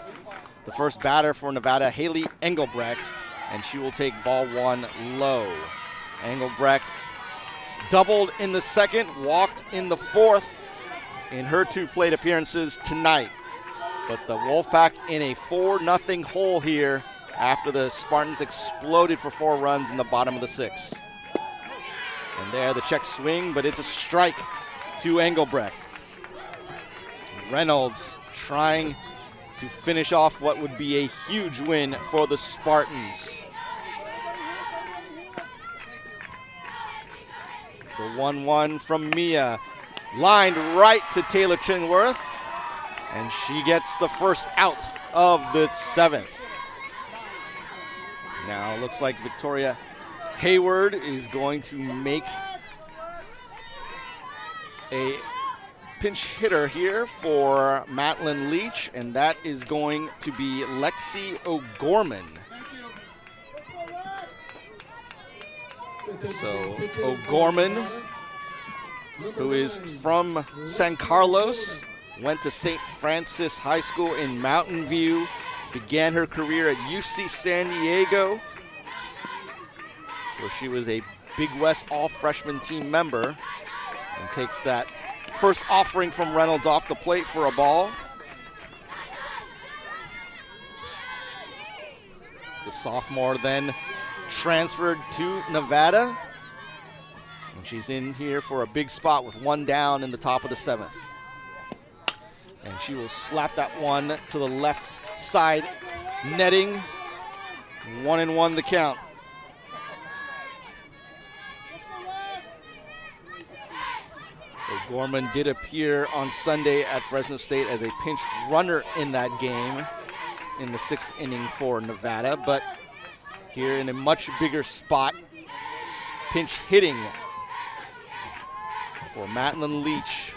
The first batter for Nevada, Haley Engelbrecht, and she will take ball 1 low. Engelbrecht doubled in the second, walked in the 4th in her 2 plate appearances tonight. But the Wolfpack in a 4-0 hole here after the Spartans exploded for 4 runs in the bottom of the 6th. And there the check swing, but it's a strike to Engelbrecht. Reynolds trying to finish off what would be a huge win for the Spartans. The 1-1 from Mia, lined right to Taylor Chingworth, and she gets the first out of the 7th. Now it looks like Victoria Hayward is going to make a pinch hitter here for Madeline Leach, and that is going to be Lexi O'Gorman. So O'Gorman who is from San Carlos, went to St. Francis High School in Mountain View, began her career at UC San Diego, where she was a Big West All-Freshman team member, and takes that first offering from Reynolds off the plate for a ball. The sophomore then transferred to Nevada, and she's in here for a big spot with one down in the top of the 7th. And she will slap that one to the left side netting. 1-1 the count. O'Gorman did appear on Sunday at Fresno State as a pinch runner in that game in the 6th inning for Nevada, but here in a much bigger spot, pinch hitting for Madeline Leach.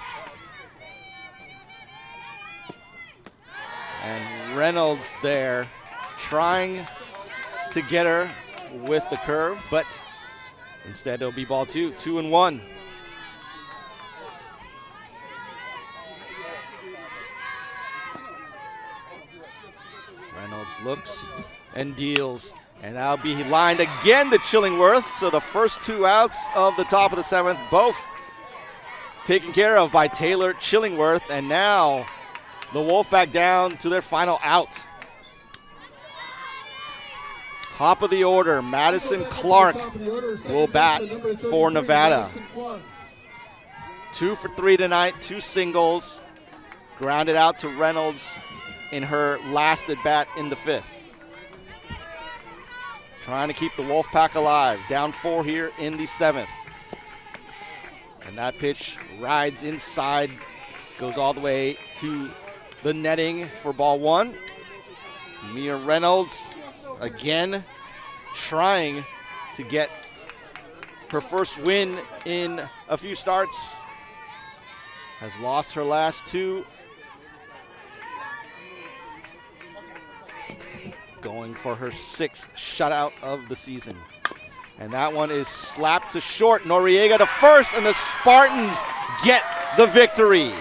And Reynolds there trying to get her with the curve, but instead it'll be ball 2, 2-1. Reynolds looks and deals, and that'll be lined again to Chillingworth. So the first 2 outs of the top of the 7th, both taken care of by Taylor Chillingworth, and now the Wolfpack down to their final out. Top of the order, Madison Clark will bat for Nevada. 2 for 3 tonight, 2 singles, grounded out to Reynolds in her last at bat in the 5th. Trying to keep the Wolfpack alive. Down 4 here in the 7th. And that pitch rides inside, goes all the way to the netting for ball 1. Mia Reynolds again trying to get her first win in a few starts. Has lost her last 2. Going for her 6th shutout of the season. And that one is slapped to short. Noriega to first, and the Spartans get the victory.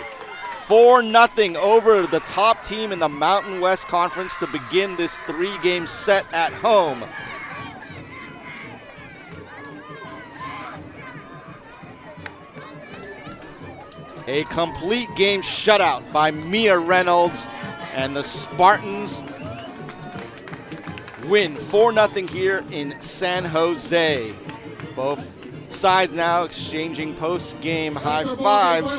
4-0 over the top team in the Mountain West Conference to begin this 3-game set at home. A complete game shutout by Mia Reynolds, and the Spartans win 4-0 here in San Jose. Both sides now exchanging post-game high fives.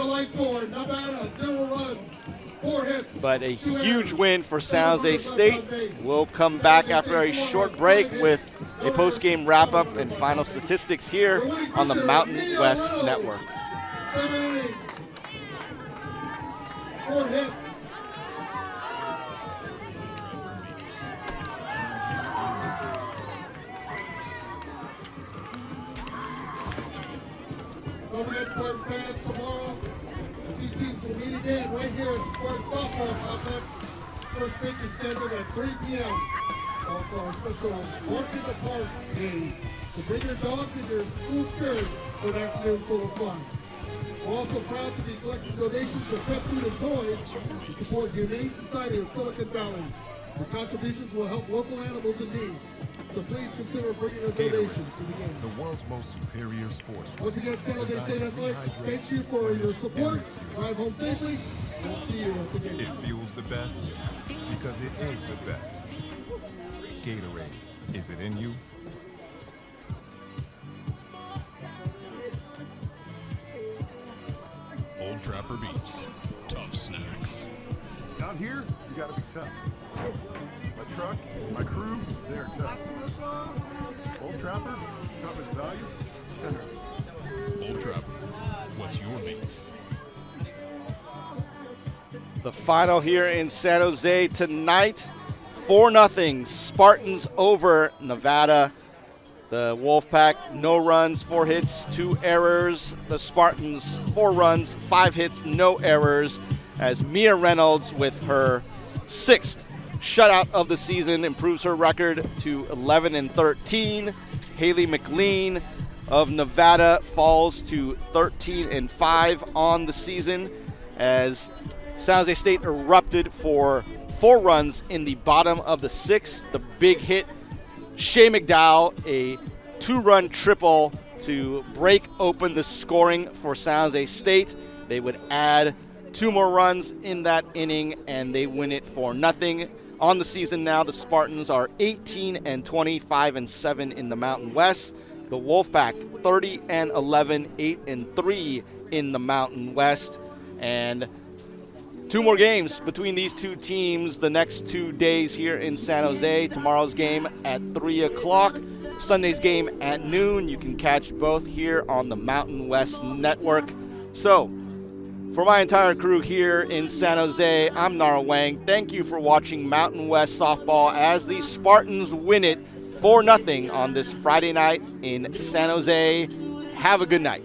But a huge win for San Jose State. We'll come back after a short break with a post-game wrap-up and final statistics here on the Mountain West Network. 7 innings, 4 hits. Don't forget, Spartan fans, tomorrow the 2 teams will meet again right here at the Spartan Softball Complex. First pitch is scheduled at 3 p.m. Also, our special Walk in the Park game. So bring your dogs and your school spirit for an afternoon full of fun. We're also proud to be collecting donations of pet food and toys to support Humane Society of Silicon Valley. Your contributions will help local animals in need. So please consider bringing a donation to the game. The world's most superior sports. Once again, San Jose State Athletics, thank you for your support. Drive home safely. We'll see you at the game. It fuels the best because it is the best. Gatorade, is it in you? Old Trapper Beefs, tough snacks. Out here, you gotta be tough. My truck, my crew, they're tough. Old Trapper, taught me the value. Old Trapper, what's your beef? The final here in San Jose tonight, 4-0 Spartans over Nevada. The Wolfpack, no runs, 4 hits, 2 errors. The Spartans, 4 runs, 5 hits, no errors, as Mia Reynolds, with her 6th shutout of the season, improves her record to 11-13. Haley McLean of Nevada falls to 13-5 on the season as San Jose State erupted for 4 runs in the bottom of the 6th. The big hit, Shea McDowell, a 2-run triple to break open the scoring for San Jose State. They would add 2 more runs in that inning, and they win it 4-0. On the season now, the Spartans are 18-20, 5-7 in the Mountain West. The Wolfpack 30-11, 8-3 in the Mountain West. And 2 more games between these 2 teams the next 2 days here in San Jose. Tomorrow's game at 3 o'clock. Sunday's game at noon. You can catch both here on the Mountain West Network. So, for my entire crew here in San Jose, I'm Nara Wang. Thank you for watching Mountain West Softball as the Spartans win it 4-0 on this Friday night in San Jose. Have a good night.